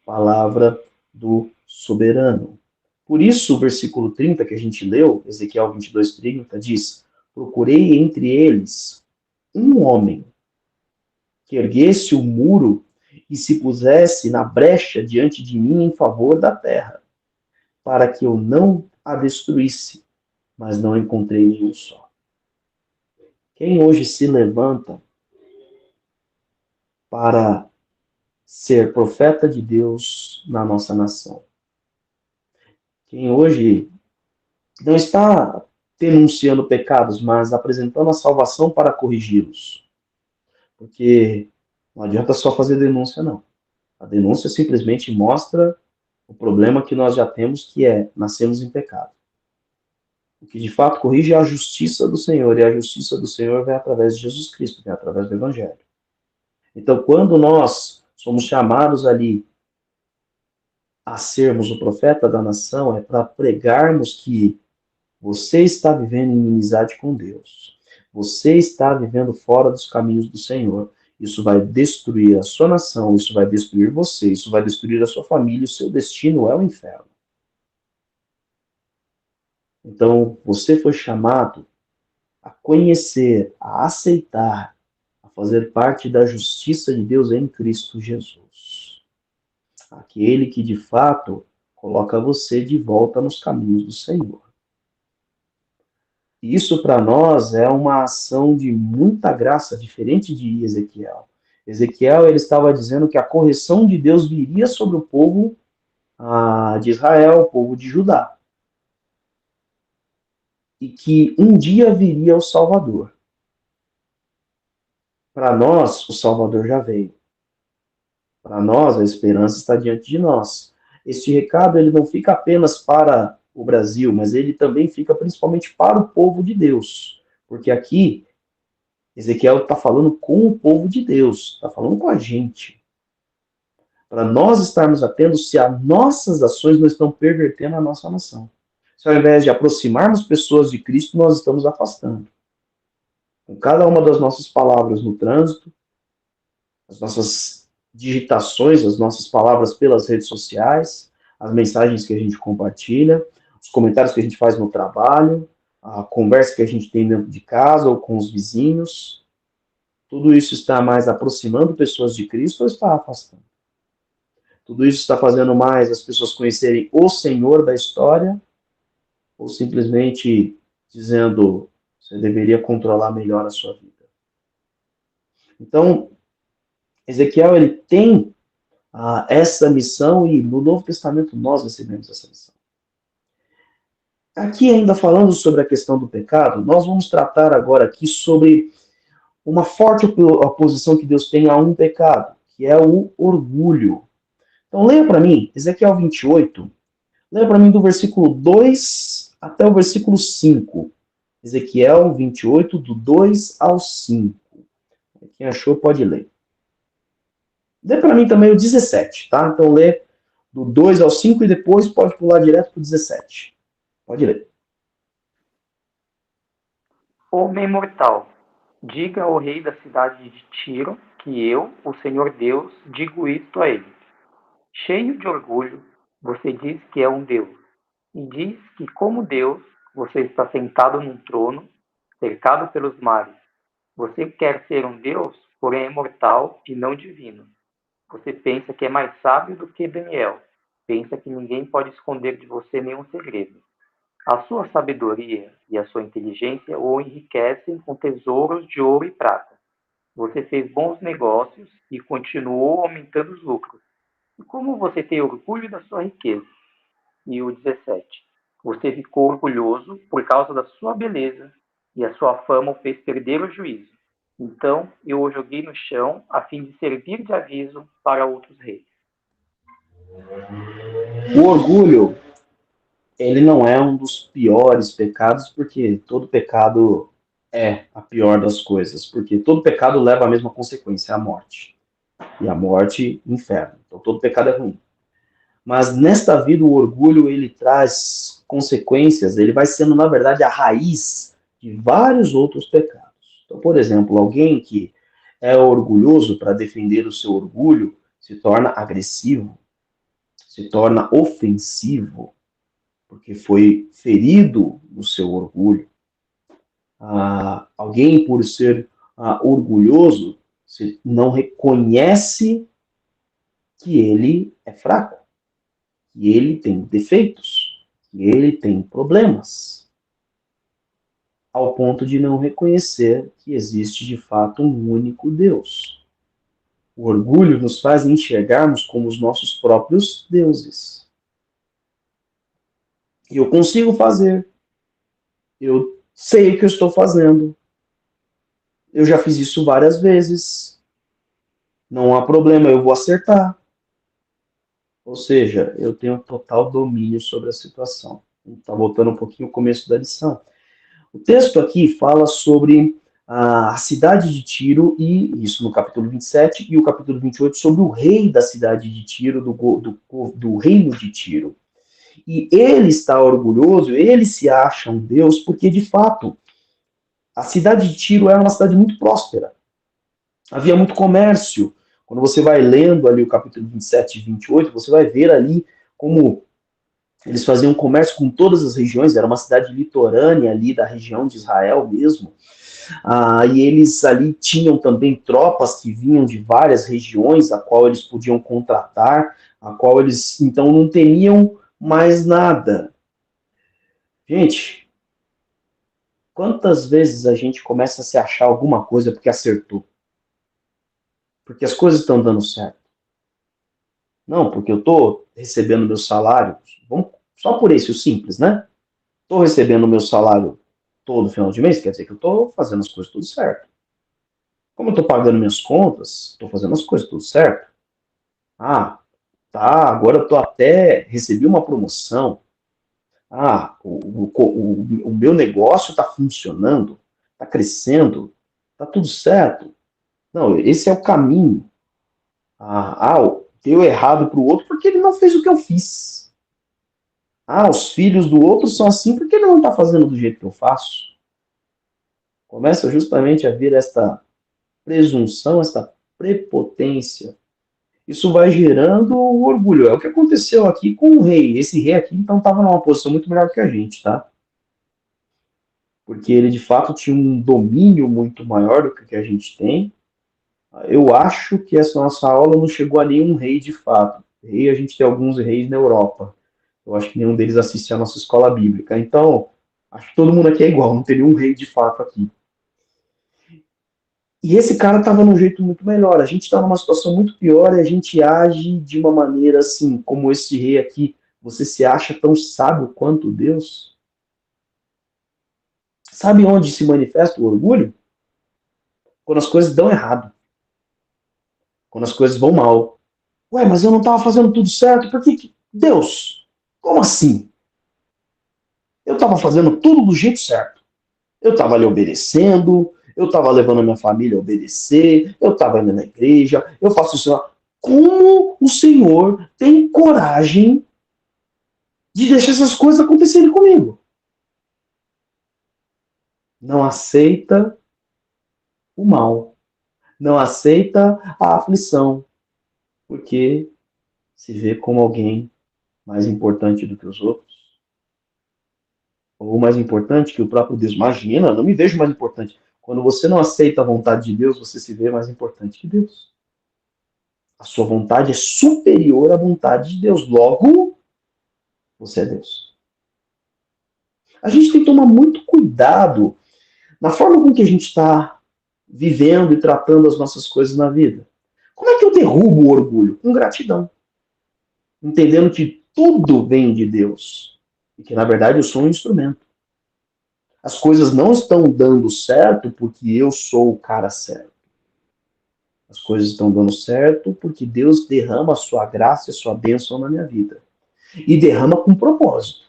palavra do soberano. Por isso, o versículo 30 que a gente leu, Ezequiel 22:30, diz: procurei entre eles um homem que erguesse o muro e se pusesse na brecha diante de mim em favor da terra, para que eu não a destruísse, mas não encontrei nenhum só. Quem hoje se levanta para ser profeta de Deus na nossa nação? Quem hoje não está denunciando pecados, mas apresentando a salvação para corrigi-los? Porque não adianta só fazer denúncia, não. A denúncia simplesmente mostra o problema que nós já temos, que é nascemos em pecado. O que de fato corrige é a justiça do Senhor, e a justiça do Senhor vem através de Jesus Cristo, vem através do Evangelho. Então, quando nós somos chamados ali a sermos o profeta da nação, é para pregarmos que você está vivendo em inimizade com Deus. Você está vivendo fora dos caminhos do Senhor. Isso vai destruir a sua nação, isso vai destruir você, isso vai destruir a sua família, o seu destino é o inferno. Então, você foi chamado a conhecer, a aceitar, a fazer parte da justiça de Deus em Cristo Jesus. Aquele que, de fato, coloca você de volta nos caminhos do Senhor. E isso, para nós, é uma ação de muita graça, diferente de Ezequiel. Ezequiel, ele estava dizendo que a correção de Deus viria sobre o povo de Israel, o povo de Judá. E que um dia viria o Salvador. Para nós, o Salvador já veio. Para nós, a esperança está diante de nós. Este recado ele não fica apenas para o Brasil, mas ele também fica principalmente para o povo de Deus. Porque aqui, Ezequiel está falando com o povo de Deus, está falando com a gente. Para nós estarmos atentos se as nossas ações não estão pervertendo a nossa nação. Se ao invés de aproximarmos pessoas de Cristo, nós estamos afastando. Com cada uma das nossas palavras no trânsito, as nossas digitações, as nossas palavras pelas redes sociais, as mensagens que a gente compartilha, os comentários que a gente faz no trabalho, a conversa que a gente tem dentro de casa ou com os vizinhos, tudo isso está mais aproximando pessoas de Cristo ou está afastando? Tudo isso está fazendo mais as pessoas conhecerem o Senhor da história ou simplesmente dizendo você deveria controlar melhor a sua vida? Então, Ezequiel, ele tem essa missão e no Novo Testamento nós recebemos essa missão. Aqui ainda falando sobre a questão do pecado, nós vamos tratar agora aqui sobre uma forte oposição que Deus tem a um pecado, que é o orgulho. Então leia para mim, Ezequiel 28, leia para mim do versículo 2 até o versículo 5. Ezequiel 28, do 2 ao 5. Quem achou pode ler. Lê para mim também o 17, tá? Então lê do 2 ao 5 e depois pode pular direto para o 17. Pode ler. Homem mortal, diga ao rei da cidade de Tiro que eu, o Senhor Deus, digo isto a ele. Cheio de orgulho, você diz que é um Deus, e diz que, como Deus, você está sentado num trono, cercado pelos mares. Você quer ser um Deus, porém é mortal e não divino. Você pensa que é mais sábio do que Daniel. Pensa que ninguém pode esconder de você nenhum segredo. A sua sabedoria e a sua inteligência o enriquecem com tesouros de ouro e prata. Você fez bons negócios e continuou aumentando os lucros. E como você tem orgulho da sua riqueza? E o 17. Você ficou orgulhoso por causa da sua beleza e a sua fama o fez perder o juízo. Então eu o joguei no chão a fim de servir de aviso para outros reis. O orgulho, ele não é um dos piores pecados, porque todo pecado é a pior das coisas, porque todo pecado leva a mesma consequência, a morte. E a morte, inferno. Então todo pecado é ruim. Mas nesta vida o orgulho ele traz consequências, ele vai sendo na verdade a raiz de vários outros pecados. Então, por exemplo, alguém que é orgulhoso para defender o seu orgulho se torna agressivo, se torna ofensivo, porque foi ferido no seu orgulho. Alguém por ser orgulhoso não reconhece que ele é fraco, que ele tem defeitos, que ele tem problemas, ao ponto de não reconhecer que existe de fato um único Deus. O orgulho nos faz enxergarmos como os nossos próprios deuses. Eu consigo fazer, eu sei o que eu estou fazendo, eu já fiz isso várias vezes, não há problema, eu vou acertar. Ou seja, eu tenho total domínio sobre a situação. Está voltando um pouquinho ao começo da lição. O texto aqui fala sobre a cidade de Tiro, e isso no capítulo 27, e o capítulo 28 sobre o rei da cidade de Tiro, do reino de Tiro. E ele está orgulhoso, ele se acha um Deus, porque de fato a cidade de Tiro era uma cidade muito próspera. Havia muito comércio. Quando você vai lendo ali o capítulo 27 e 28, você vai ver ali como eles faziam comércio com todas as regiões, era uma cidade litorânea ali da região de Israel mesmo. E eles ali tinham também tropas que vinham de várias regiões, a qual eles podiam contratar, a qual eles então não temiam mais nada. Gente, quantas vezes a gente começa a se achar alguma coisa porque acertou? Porque as coisas estão dando certo. Não, porque eu estou recebendo meu salário, vamos, só por esse, o simples, né? Estou recebendo meu salário todo final de mês, quer dizer que eu estou fazendo as coisas tudo certo. Como eu estou pagando minhas contas, estou fazendo as coisas tudo certo. Tá, agora eu recebi uma promoção. O meu negócio está funcionando, está crescendo, está tudo certo. Não, esse é o caminho. Deu errado para o outro porque ele não fez o que eu fiz. Os filhos do outro são assim porque ele não está fazendo do jeito que eu faço. Começa justamente a vir esta presunção, esta prepotência. Isso vai gerando orgulho. É o que aconteceu aqui com o rei. Esse rei aqui, então, estava numa posição muito melhor que a gente, tá? Porque ele, de fato, tinha um domínio muito maior do que a gente tem. Eu acho que essa nossa aula não chegou a nenhum rei, de fato. Rei, a gente tem alguns reis na Europa. Eu acho que nenhum deles assiste à nossa escola bíblica. Então, acho que todo mundo aqui é igual. Não tem nenhum rei, de fato, aqui. E esse cara estava num jeito muito melhor. A gente está numa situação muito pior e a gente age de uma maneira assim, como esse rei aqui. Você se acha tão sábio quanto Deus? Sabe onde se manifesta o orgulho? Quando as coisas dão errado. Quando as coisas vão mal. Ué, mas eu não estava fazendo tudo certo. Por que? Deus, como assim? Eu estava fazendo tudo do jeito certo. Eu estava lhe obedecendo, eu estava levando a minha família a obedecer, eu estava indo na igreja, eu faço isso. Como o Senhor tem coragem de deixar essas coisas acontecerem comigo? Não aceita o mal, não aceita a aflição, porque se vê como alguém mais importante do que os outros, ou mais importante que o próprio Deus. Imagina, não me vejo mais importante. Quando você não aceita a vontade de Deus, você se vê mais importante que Deus. A sua vontade é superior à vontade de Deus. Logo, você é Deus. A gente tem que tomar muito cuidado na forma com que a gente está vivendo e tratando as nossas coisas na vida. Como é que eu derrubo o orgulho? Com gratidão. Entendendo que tudo vem de Deus. E que, na verdade, eu sou um instrumento. As coisas não estão dando certo porque eu sou o cara certo. As coisas estão dando certo porque Deus derrama a sua graça e a sua bênção na minha vida. E derrama com propósito.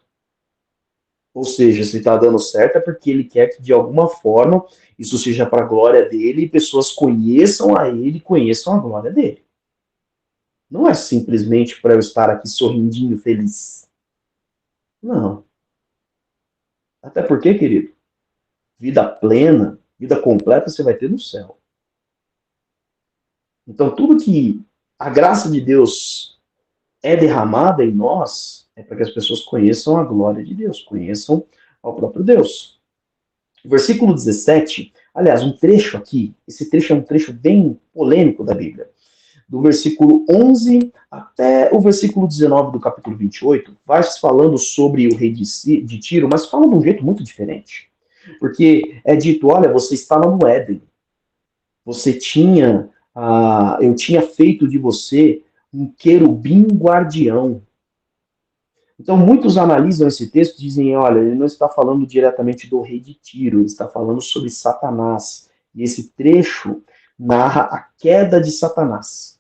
Ou seja, se está dando certo é porque ele quer que, de alguma forma, isso seja para a glória dele e pessoas conheçam a ele, conheçam a glória dele. Não é simplesmente para eu estar aqui sorrindinho, feliz. Não. Até porque, querido, vida plena, vida completa você vai ter no céu. Então, tudo que a graça de Deus é derramada em nós é para que as pessoas conheçam a glória de Deus, conheçam ao próprio Deus. Versículo 17, aliás, um trecho aqui, esse trecho é um trecho bem polêmico da Bíblia. Do versículo 11 até o versículo 19 do capítulo 28, vai falando sobre o rei de Tiro, mas fala de um jeito muito diferente. Porque é dito, olha, você estava no Éden, você tinha, eu tinha feito de você um querubim guardião. Então, muitos analisam esse texto e dizem, olha, ele não está falando diretamente do rei de Tiro, ele está falando sobre Satanás. E esse trecho narra a queda de Satanás.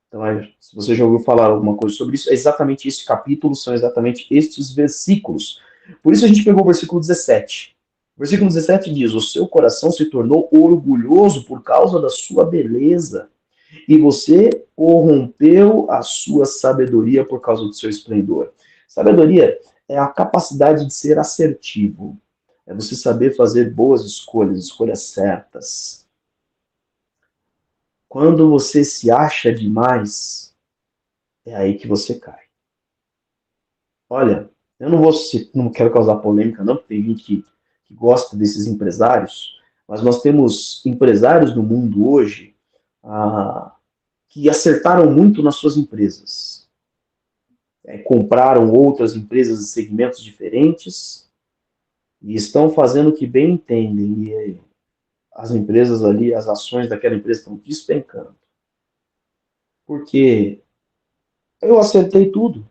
Então, se você já ouviu falar alguma coisa sobre isso, é exatamente esse capítulo, são exatamente estes versículos. Por isso a gente pegou o versículo 17. O versículo 17 diz, o seu coração se tornou orgulhoso por causa da sua beleza, e você corrompeu a sua sabedoria por causa do seu esplendor. Sabedoria é a capacidade de ser assertivo. É você saber fazer boas escolhas, escolhas certas. Quando você se acha demais, é aí que você cai. Olha, eu não quero causar polêmica não, porque tem gente que gosta desses empresários, mas nós temos empresários no mundo hoje que acertaram muito nas suas empresas. Compraram outras empresas de segmentos diferentes e estão fazendo o que bem entendem. E as empresas ali, as ações daquela empresa estão despencando. Porque eu acertei tudo.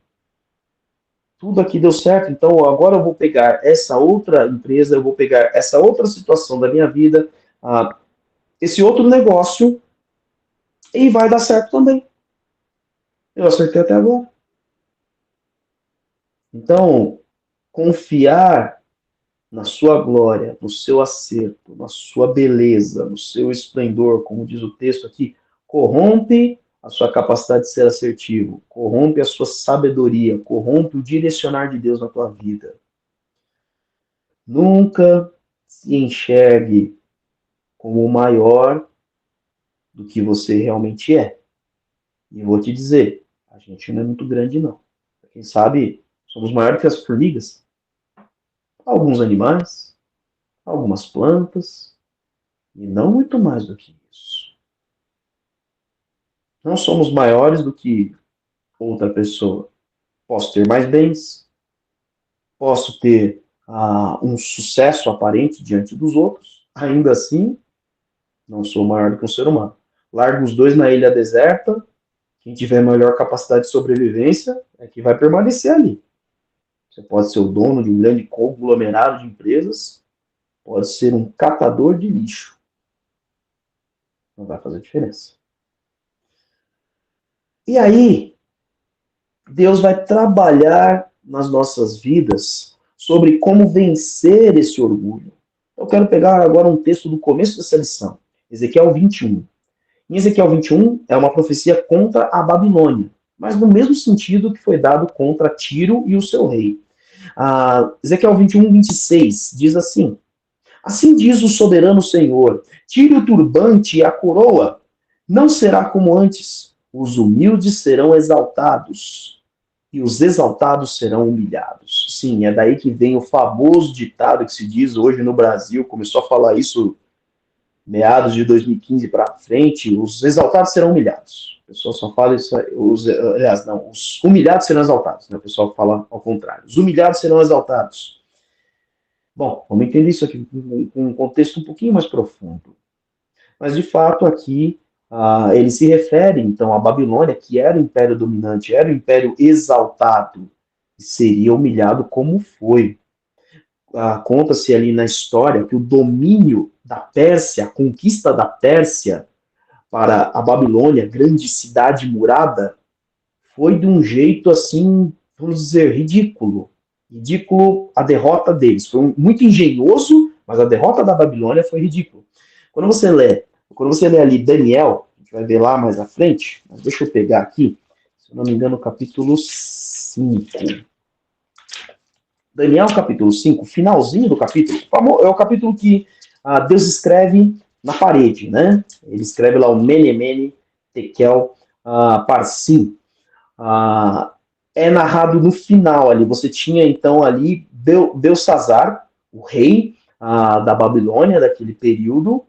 Tudo aqui deu certo, então agora eu vou pegar essa outra empresa, eu vou pegar essa outra situação da minha vida, esse outro negócio, e vai dar certo também. Eu acertei até agora. Então, confiar na sua glória, no seu acerto, na sua beleza, no seu esplendor, como diz o texto aqui, corrompe a sua capacidade de ser assertivo, corrompe a sua sabedoria, corrompe o direcionar de Deus na tua vida. Nunca se enxergue como maior do que você realmente é. E eu vou te dizer, a gente não é muito grande, não. Quem sabe, somos maiores que as formigas. Alguns animais, algumas plantas, e não muito mais do que isso. Não somos maiores do que outra pessoa. Posso ter mais bens, posso ter um sucesso aparente diante dos outros, ainda assim, não sou maior do que um ser humano. Largo os dois na ilha deserta, quem tiver maior capacidade de sobrevivência é que vai permanecer ali. Você pode ser o dono de um grande conglomerado de empresas, pode ser um catador de lixo. Não vai fazer diferença. E aí, Deus vai trabalhar nas nossas vidas sobre como vencer esse orgulho. Eu quero pegar agora um texto do começo dessa lição, Ezequiel 21. Em Ezequiel 21 é uma profecia contra a Babilônia, mas no mesmo sentido que foi dado contra Tiro e o seu rei. Ezequiel 21, 26 diz assim: assim diz o soberano Senhor, tire o turbante e a coroa, não será como antes, os humildes serão exaltados e os exaltados serão humilhados. Sim, é daí que vem o famoso ditado que se diz hoje no Brasil, começou a falar isso meados de 2015 para frente, os exaltados serão humilhados. O pessoal só fala isso, os humilhados serão exaltados, né? O pessoal fala ao contrário. Os humilhados serão exaltados. Bom, vamos entender isso aqui com um contexto um pouquinho mais profundo. Mas, de fato, aqui ele se refere, então, à Babilônia, que era o império dominante, era o império exaltado, e seria humilhado como foi. Conta-se ali na história que o domínio da Pérsia, a conquista da Pérsia para a Babilônia, grande cidade murada, foi de um jeito assim, vamos dizer, ridículo. Ridículo a derrota deles. Foi muito engenhoso, mas a derrota da Babilônia foi ridícula. Quando você lê ali Daniel, a gente vai ver lá mais à frente, mas deixa eu pegar aqui, se eu não me engano, capítulo 5. Daniel, capítulo 5, finalzinho do capítulo, é o capítulo que Deus escreve na parede, né? Ele escreve lá o Mene, Mene, Tekel, Parsim. É narrado no final ali. Você tinha então ali Belsazar, o rei da Babilônia daquele período.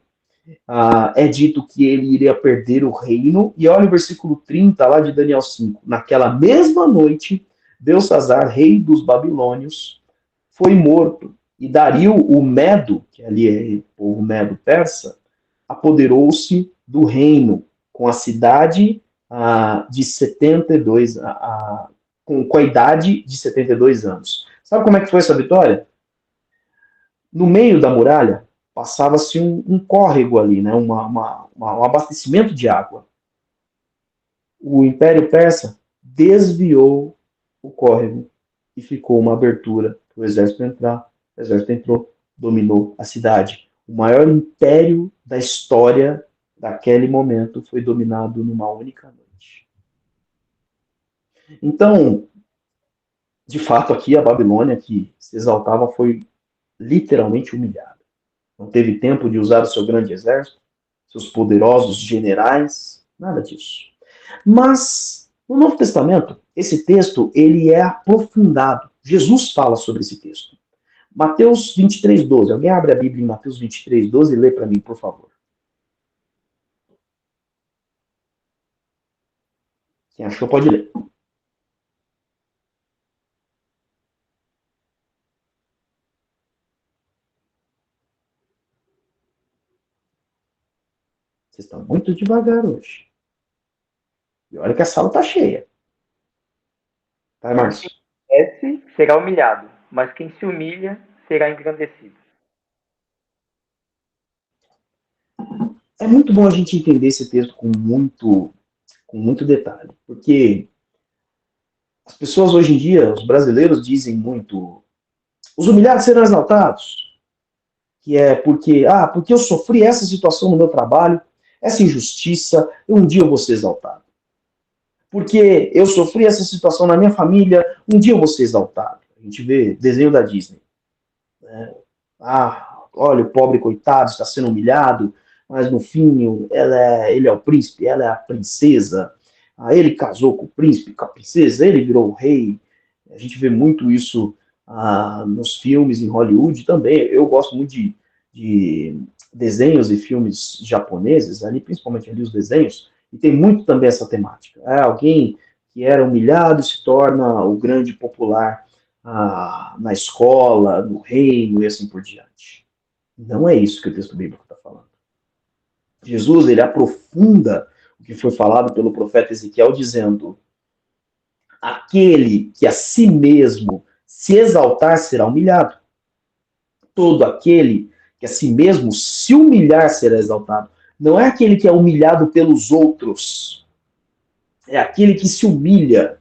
É dito que ele iria perder o reino. E olha o versículo 30 lá de Daniel 5. Naquela mesma noite, Belsazar, rei dos babilônios, foi morto. E Dario, o Medo, que ali é o povo Medo persa, apoderou-se do reino com a cidade de 72, com a idade de 72 anos. Sabe como é que foi essa vitória? No meio da muralha, passava-se um córrego ali, né? Um abastecimento de água. O Império Persa desviou o córrego e ficou uma abertura para o exército entrar. O exército entrou, dominou a cidade. O maior império da história daquele momento foi dominado numa única noite. Então, de fato, aqui a Babilônia, que se exaltava, foi literalmente humilhada. Não teve tempo de usar o seu grande exército, seus poderosos generais, nada disso. Mas, no Novo Testamento, esse texto ele é aprofundado. Jesus fala sobre esse texto. Mateus 23, 12. Alguém abre a Bíblia em Mateus 23, 12 e lê para mim, por favor. Quem achou pode ler. Vocês estão muito devagar hoje. E olha que a sala está cheia. Tá, Márcio? Esse será humilhado, mas quem se humilha será engrandecido. É muito bom a gente entender esse texto com muito detalhe, porque as pessoas hoje em dia, os brasileiros dizem muito, os humilhados serão exaltados, que é porque eu sofri essa situação no meu trabalho, essa injustiça, um dia eu vou ser exaltado. Porque eu sofri essa situação na minha família, um dia eu vou ser exaltado. A gente vê desenho da Disney. Né? Olha, o pobre coitado está sendo humilhado, mas no fim ele é o príncipe, ela é a princesa. Ele casou com o príncipe, com a princesa, ele virou o rei. A gente vê muito isso nos filmes em Hollywood também. Eu gosto muito de desenhos e filmes japoneses, ali, principalmente ali os desenhos, e tem muito também essa temática. Alguém que era humilhado se torna o grande popular na escola, no reino e assim por diante. Não é isso que o texto bíblico está falando. Jesus, ele aprofunda o que foi falado pelo profeta Ezequiel, dizendo: aquele que a si mesmo se exaltar será humilhado. Todo aquele que a si mesmo se humilhar será exaltado. Não é aquele que é humilhado pelos outros. É aquele que se humilha.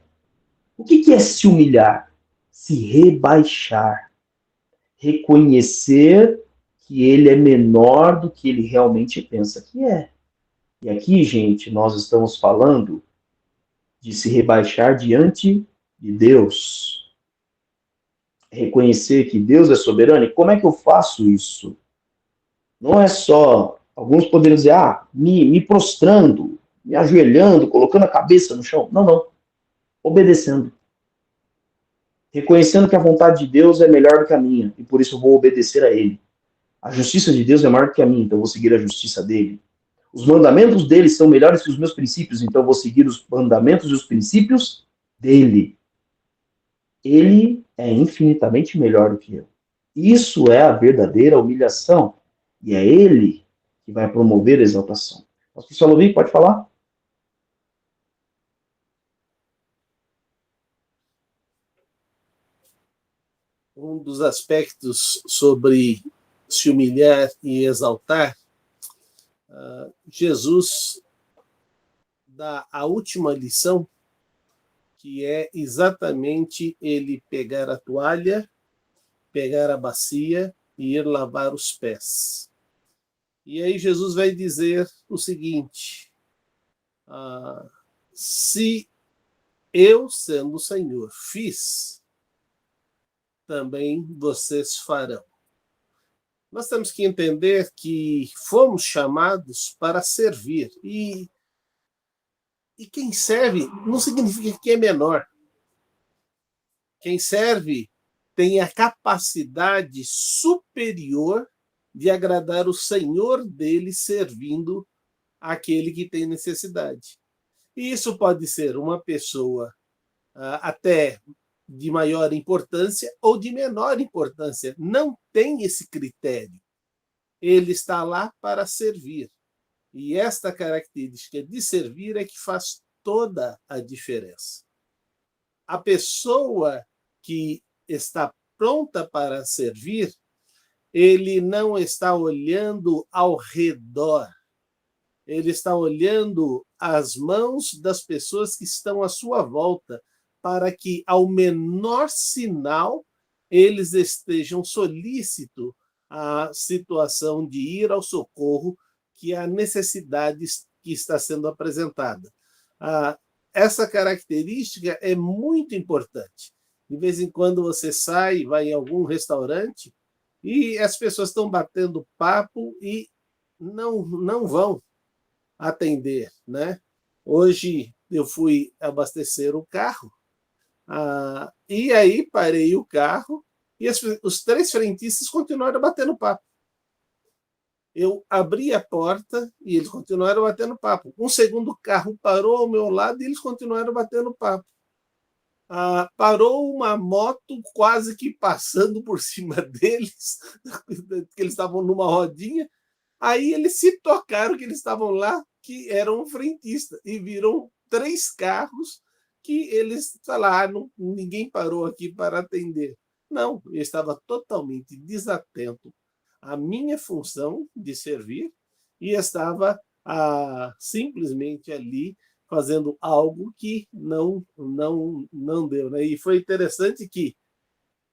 O que é se humilhar? Se rebaixar. Reconhecer que ele é menor do que ele realmente pensa que é. E aqui, gente, nós estamos falando de se rebaixar diante de Deus. Reconhecer que Deus é soberano. E como é que eu faço isso? Não é só, alguns poderiam dizer, me prostrando, me ajoelhando, colocando a cabeça no chão. Não, não. Obedecendo. Reconhecendo que a vontade de Deus é melhor do que a minha, e por isso eu vou obedecer a Ele. A justiça de Deus é maior do que a minha, então eu vou seguir a justiça dele. Os mandamentos dele são melhores que os meus princípios, então eu vou seguir os mandamentos e os princípios dele. Ele é infinitamente melhor do que eu. Isso é a verdadeira humilhação. E é ele que vai promover a exaltação. Pastor Salomão, pode falar? Um dos aspectos sobre se humilhar e exaltar, Jesus dá a última lição, que é exatamente ele pegar a toalha, pegar a bacia e ir lavar os pés. E aí Jesus vai dizer o seguinte: se eu, sendo o Senhor, fiz, também vocês farão. Nós temos que entender que fomos chamados para servir. E quem serve não significa que é menor. Quem serve tem a capacidade superior de agradar o Senhor dele servindo aquele que tem necessidade. E isso pode ser uma pessoa até de maior importância ou de menor importância. Não tem esse critério. Ele está lá para servir. E esta característica de servir é que faz toda a diferença. A pessoa que está pronta para servir, ele não está olhando ao redor. Ele está olhando as mãos das pessoas que estão à sua volta, para que, ao menor sinal, eles estejam solícitos à situação de ir ao socorro, que é a necessidade que está sendo apresentada. Essa característica é muito importante. De vez em quando você sai, vai em algum restaurante, e as pessoas estão batendo papo e não vão atender, né? Hoje eu fui abastecer o carro, e aí parei o carro e os 3 frentistas continuaram batendo papo. Eu abri a porta e eles continuaram batendo papo. Um segundo carro parou ao meu lado e eles continuaram batendo papo. Parou uma moto quase que passando por cima deles, que eles estavam numa rodinha. Aí eles se tocaram que eles estavam lá, que eram um frentista, e viram 3 carros que eles falaram, ninguém parou aqui para atender. Não, eu estava totalmente desatento à minha função de servir e estava simplesmente ali fazendo algo que não deu. Né? E foi interessante que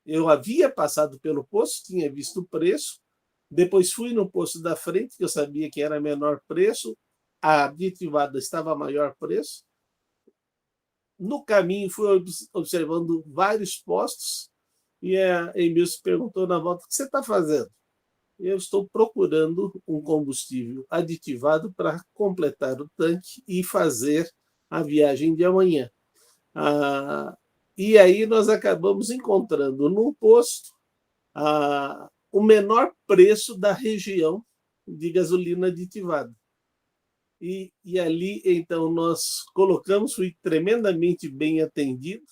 eu havia passado pelo posto, tinha visto o preço, depois fui no posto da frente, que eu sabia que era menor preço, a aditivada estava a maior preço. No caminho, fui observando vários postos, e a Emil se perguntou na volta: o que você está fazendo? Eu estou procurando um combustível aditivado para completar o tanque e fazer a viagem de amanhã. E aí nós acabamos encontrando num posto o menor preço da região de gasolina aditivada. E ali, então, nós colocamos, fui tremendamente bem atendido.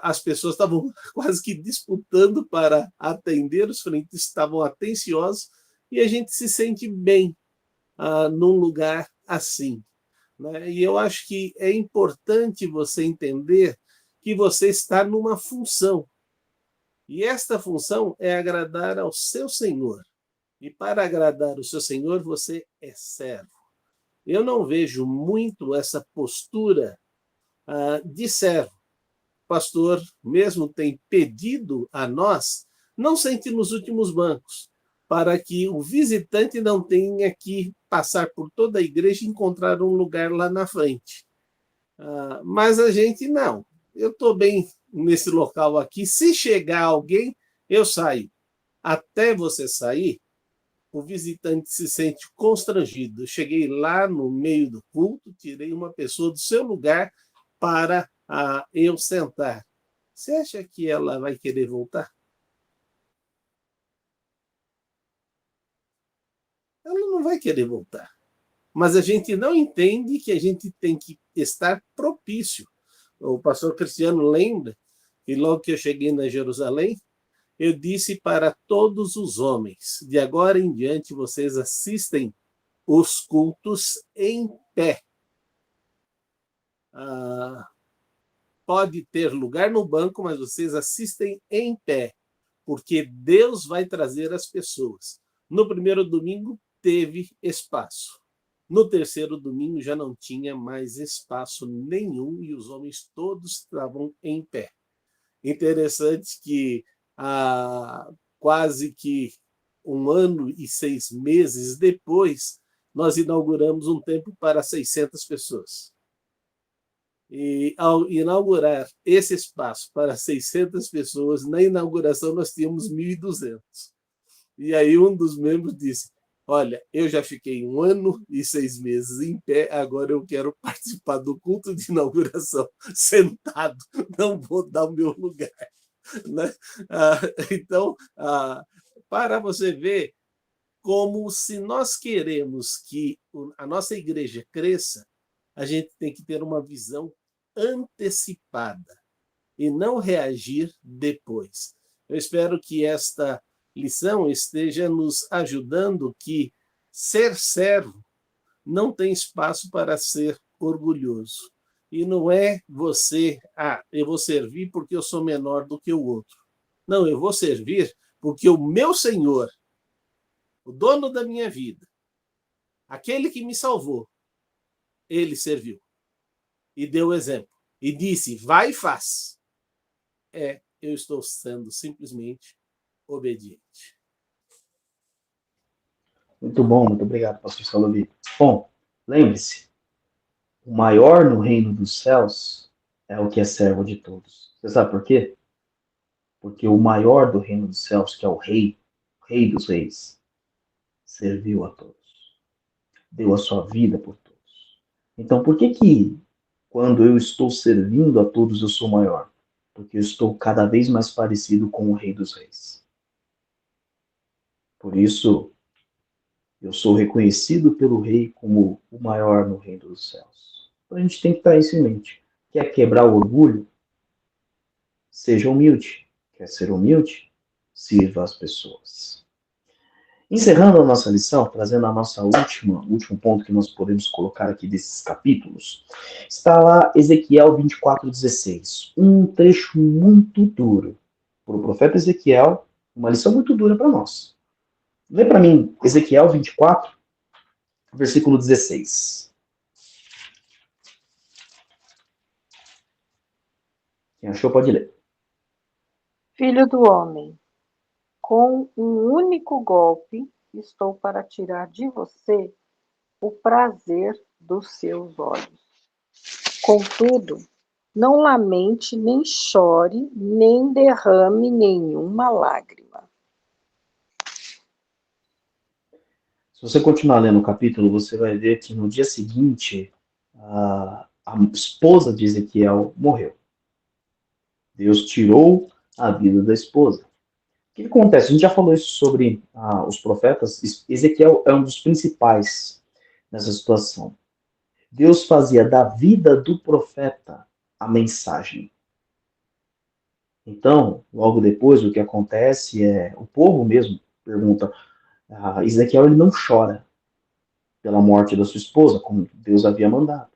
As pessoas estavam quase que disputando para atender, os frentes estavam atenciosos, e a gente se sente bem num lugar assim. Né? E eu acho que é importante você entender que você está numa função. E esta função é agradar ao seu Senhor. E para agradar o seu Senhor, você é servo. Eu não vejo muito essa postura de servo. O pastor mesmo tem pedido a nós, não sente nos últimos bancos, para que o visitante não tenha que passar por toda a igreja e encontrar um lugar lá na frente. Mas a gente não. Eu estou bem nesse local aqui. Se chegar alguém, eu saio. Até você sair, o visitante se sente constrangido. Eu cheguei lá no meio do culto, tirei uma pessoa do seu lugar para eu sentar. Você acha que ela vai querer voltar? Ela não vai querer voltar. Mas a gente não entende que a gente tem que estar propício. O pastor Cristiano lembra que logo que eu cheguei na Jerusalém, eu disse para todos os homens: de agora em diante vocês assistem os cultos em pé. Pode ter lugar no banco, mas vocês assistem em pé, porque Deus vai trazer as pessoas. No primeiro domingo teve espaço. No terceiro domingo já não tinha mais espaço nenhum e os homens todos estavam em pé. Interessante que quase que 1 ano e 6 meses depois, nós inauguramos um templo para 600 pessoas. E ao inaugurar esse espaço para 600 pessoas, na inauguração nós tínhamos 1.200. E aí um dos membros disse, olha, eu já fiquei 1 ano e 6 meses em pé, agora eu quero participar do culto de inauguração sentado, não vou dar o meu lugar. Né? Então, para você ver como se nós queremos que a nossa igreja cresça, a gente tem que ter uma visão antecipada e não reagir depois. Eu espero que esta lição esteja nos ajudando que ser servo não tem espaço para ser orgulhoso. E não é você, eu vou servir porque eu sou menor do que o outro. Não, eu vou servir porque o meu Senhor, o dono da minha vida, aquele que me salvou, ele serviu. E deu exemplo. E disse, vai e faz. Eu estou sendo simplesmente obediente. Muito bom, muito obrigado, pastor Salomão. Bom, lembre-se, o maior no reino dos céus é o que é servo de todos. Você sabe por quê? Porque o maior do reino dos céus, que é o rei dos reis, serviu a todos. Deu a sua vida por todos. Então, por que quando eu estou servindo a todos eu sou maior? Porque eu estou cada vez mais parecido com o rei dos reis. Por isso, eu sou reconhecido pelo rei como o maior no reino dos céus. Então a gente tem que estar isso em mente. Quer quebrar o orgulho? Seja humilde. Quer ser humilde? Sirva as pessoas. Encerrando a nossa lição, trazendo a nossa último ponto que nós podemos colocar aqui desses capítulos, está lá Ezequiel 24:16. Um trecho muito duro para o profeta Ezequiel, uma lição muito dura para nós. Lê para mim Ezequiel 24, versículo 16. Quem achou pode ler. Filho do homem, com um único golpe estou para tirar de você o prazer dos seus olhos. Contudo, não lamente, nem chore, nem derrame nenhuma lágrima. Se você continuar lendo o capítulo, você vai ver que no dia seguinte, a esposa de Ezequiel morreu. Deus tirou a vida da esposa. O que acontece? A gente já falou isso sobre os profetas. Ezequiel é um dos principais nessa situação. Deus fazia da vida do profeta a mensagem. Então, logo depois, o que acontece é, o povo mesmo pergunta, Ezequiel ele não chora pela morte da sua esposa, como Deus havia mandado.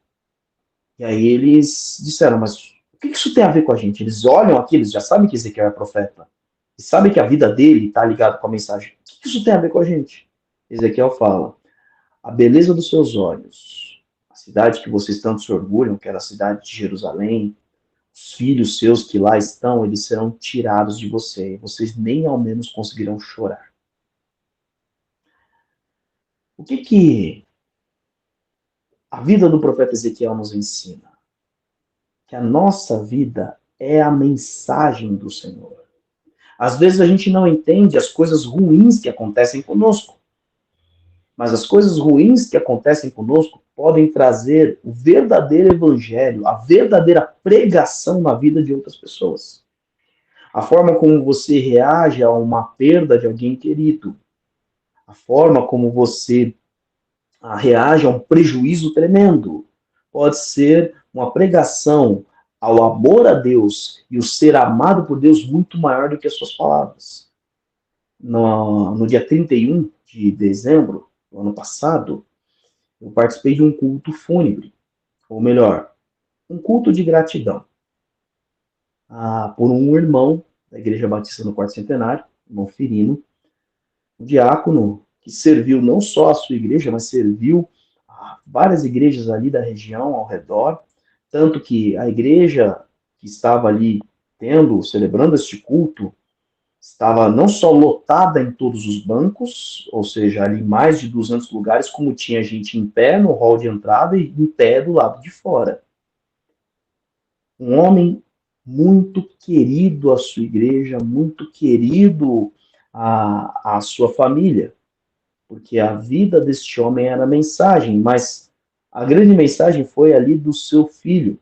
E aí eles disseram, mas o que isso tem a ver com a gente? Eles olham aqui, eles já sabem que Ezequiel é profeta. E sabem que a vida dele está ligada com a mensagem. O que isso tem a ver com a gente? Ezequiel fala, a beleza dos seus olhos, a cidade que vocês tanto se orgulham, que era a cidade de Jerusalém, os filhos seus que lá estão, eles serão tirados de você. E vocês nem ao menos conseguirão chorar. O que a vida do profeta Ezequiel nos ensina? Que a nossa vida é a mensagem do Senhor. Às vezes a gente não entende as coisas ruins que acontecem conosco. Mas as coisas ruins que acontecem conosco podem trazer o verdadeiro evangelho, a verdadeira pregação na vida de outras pessoas. A forma como você reage a uma perda de alguém querido. A forma como você reage a um prejuízo tremendo. Pode ser uma pregação ao amor a Deus e o ser amado por Deus muito maior do que as suas palavras. No dia 31 de dezembro do ano passado, eu participei de um culto fúnebre, ou melhor, um culto de gratidão por um irmão da Igreja Batista no Quarto Centenário, irmão Firino, um diácono que serviu não só a sua igreja, mas serviu várias igrejas ali da região ao redor, tanto que a igreja que estava ali celebrando este culto, estava não só lotada em todos os bancos, ou seja, ali mais de 200 lugares, como tinha gente em pé no hall de entrada e em pé do lado de fora. Um homem muito querido à sua igreja, muito querido à sua família, porque a vida deste homem era a mensagem, mas a grande mensagem foi ali do seu filho.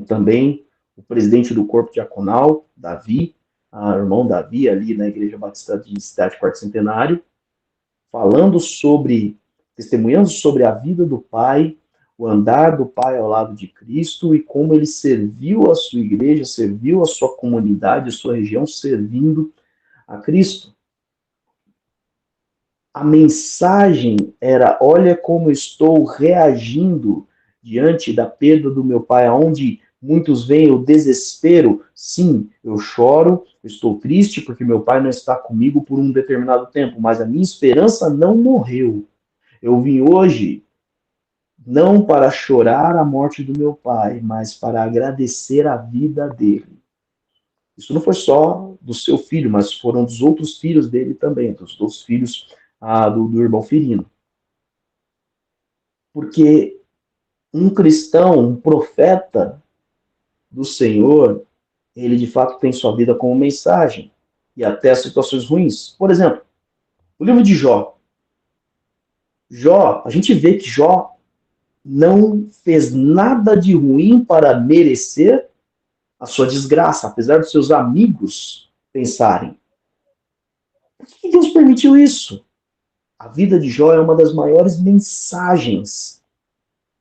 Também o presidente do corpo diaconal, Davi, irmão Davi, ali na Igreja Batista de Cidade Quarto Centenário, testemunhando sobre a vida do pai, o andar do pai ao lado de Cristo e como ele serviu a sua igreja, serviu a sua comunidade, a sua região, servindo a Cristo. A mensagem era: olha como estou reagindo diante da perda do meu pai, aonde muitos veem o desespero. Sim, eu choro, eu estou triste porque meu pai não está comigo por um determinado tempo, mas a minha esperança não morreu. Eu vim hoje não para chorar a morte do meu pai, mas para agradecer a vida dele. Isso não foi só do seu filho, mas foram dos outros filhos dele também, dos outros filhos do irmão Firino. Porque um cristão, um profeta do Senhor, ele de fato tem sua vida como mensagem, e até as situações ruins. Por exemplo, o livro de Jó. A gente vê que Jó não fez nada de ruim para merecer a sua desgraça, apesar dos seus amigos pensarem. Por que Deus permitiu isso? A vida de Jó é uma das maiores mensagens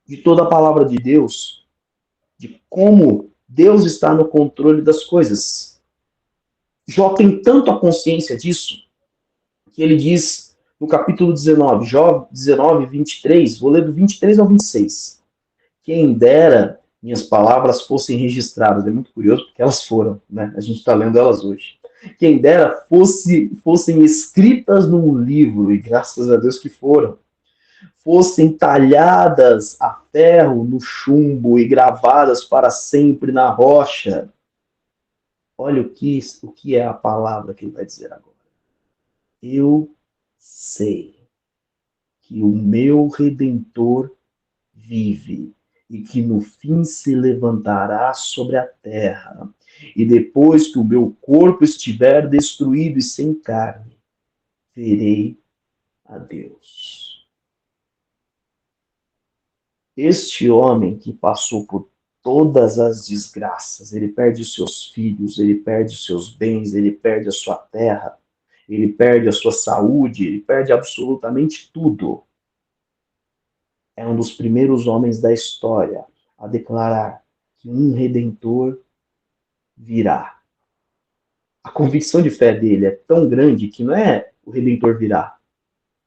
de toda a palavra de Deus, de como Deus está no controle das coisas. Jó tem tanto a consciência disso, que ele diz no capítulo 19, Jó 19, 23, vou ler do 23 ao 26. Quem dera minhas palavras fossem registradas. É muito curioso, porque elas foram, né? A gente está lendo elas hoje. Quem dera fossem escritas num livro, e graças a Deus que foram. Fossem talhadas a ferro no chumbo e gravadas para sempre na rocha. Olha o que é a palavra que ele vai dizer agora. Eu sei que o meu Redentor vive e que no fim se levantará sobre a terra. E depois que o meu corpo estiver destruído e sem carne, verei a Deus. Este homem que passou por todas as desgraças, ele perde os seus filhos, ele perde os seus bens, ele perde a sua terra, ele perde a sua saúde, ele perde absolutamente tudo. É um dos primeiros homens da história a declarar que um Redentor virá. A convicção de fé dele é tão grande que não é o Redentor virá.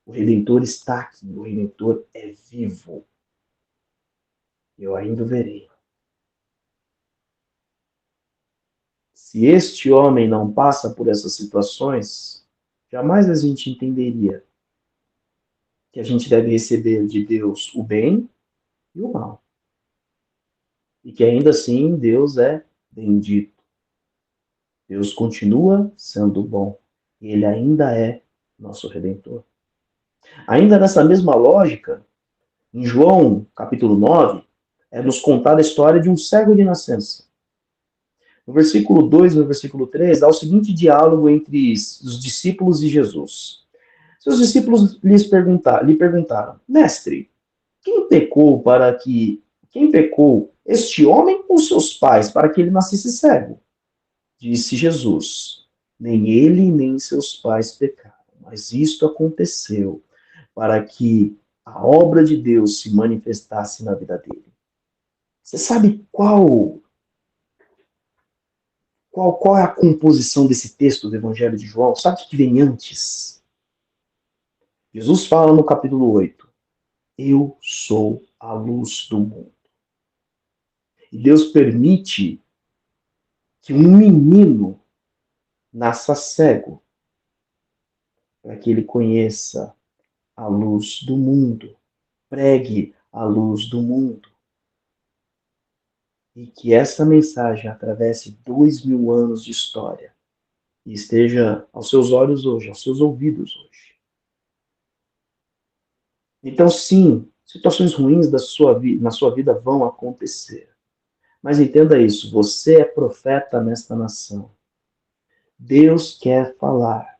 O Redentor está aqui, o Redentor é vivo. Eu ainda o verei. Se este homem não passa por essas situações, jamais a gente entenderia que a gente deve receber de Deus o bem e o mal. E que ainda assim Deus é bendito. Deus continua sendo bom. E Ele ainda é nosso Redentor. Ainda nessa mesma lógica, em João, capítulo 9, é nos contada a história de um cego de nascença. No versículo 2 e no versículo 3, há o seguinte diálogo entre os discípulos e Jesus. Seus discípulos lhe perguntaram: Mestre, quem pecou, este homem ou seus pais, para que ele nascesse cego? Disse Jesus: nem ele nem seus pais pecaram, mas isto aconteceu para que a obra de Deus se manifestasse na vida dele. Você sabe qual é a composição desse texto do Evangelho de João? Sabe o que vem antes? Jesus fala no capítulo 8: eu sou a luz do mundo. E Deus permite que um menino nasça cego, para que ele conheça a luz do mundo. pregue a luz do mundo. E que essa mensagem atravesse 2000 anos de história e esteja aos seus olhos hoje, aos seus ouvidos hoje. Então, sim, situações ruins na sua vida vão acontecer. Mas entenda isso, você é profeta nesta nação. Deus quer falar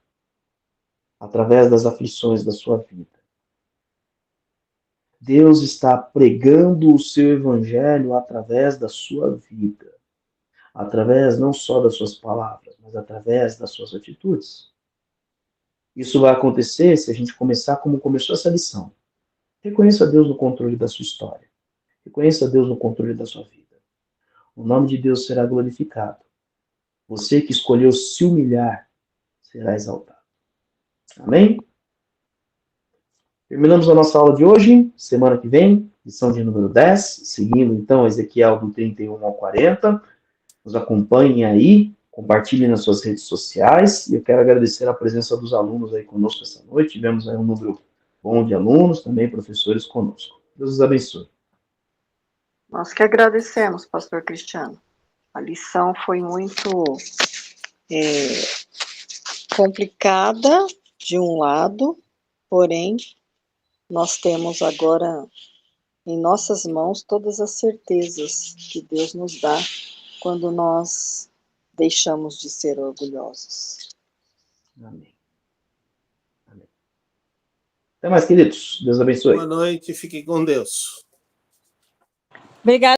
através das aflições da sua vida. Deus está pregando o seu evangelho através da sua vida. Através não só das suas palavras, mas através das suas atitudes. Isso vai acontecer se a gente começar como começou essa lição. Reconheça Deus no controle da sua história. Reconheça Deus no controle da sua vida. O nome de Deus será glorificado. Você que escolheu se humilhar será exaltado. Amém? Terminamos a nossa aula de hoje. Semana que vem, lição de número 10, seguindo então Ezequiel do 31 ao 40. Nos acompanhem aí, compartilhem nas suas redes sociais. E eu quero agradecer a presença dos alunos aí conosco essa noite. Tivemos aí um número bom de alunos, também professores conosco. Deus os abençoe. Nós que agradecemos, pastor Cristiano. A lição foi muito complicada, de um lado, porém, nós temos agora em nossas mãos todas as certezas que Deus nos dá quando nós deixamos de ser orgulhosos. Amém. Amém. Até mais, queridos. Deus abençoe. Boa noite, fique com Deus. Obrigada.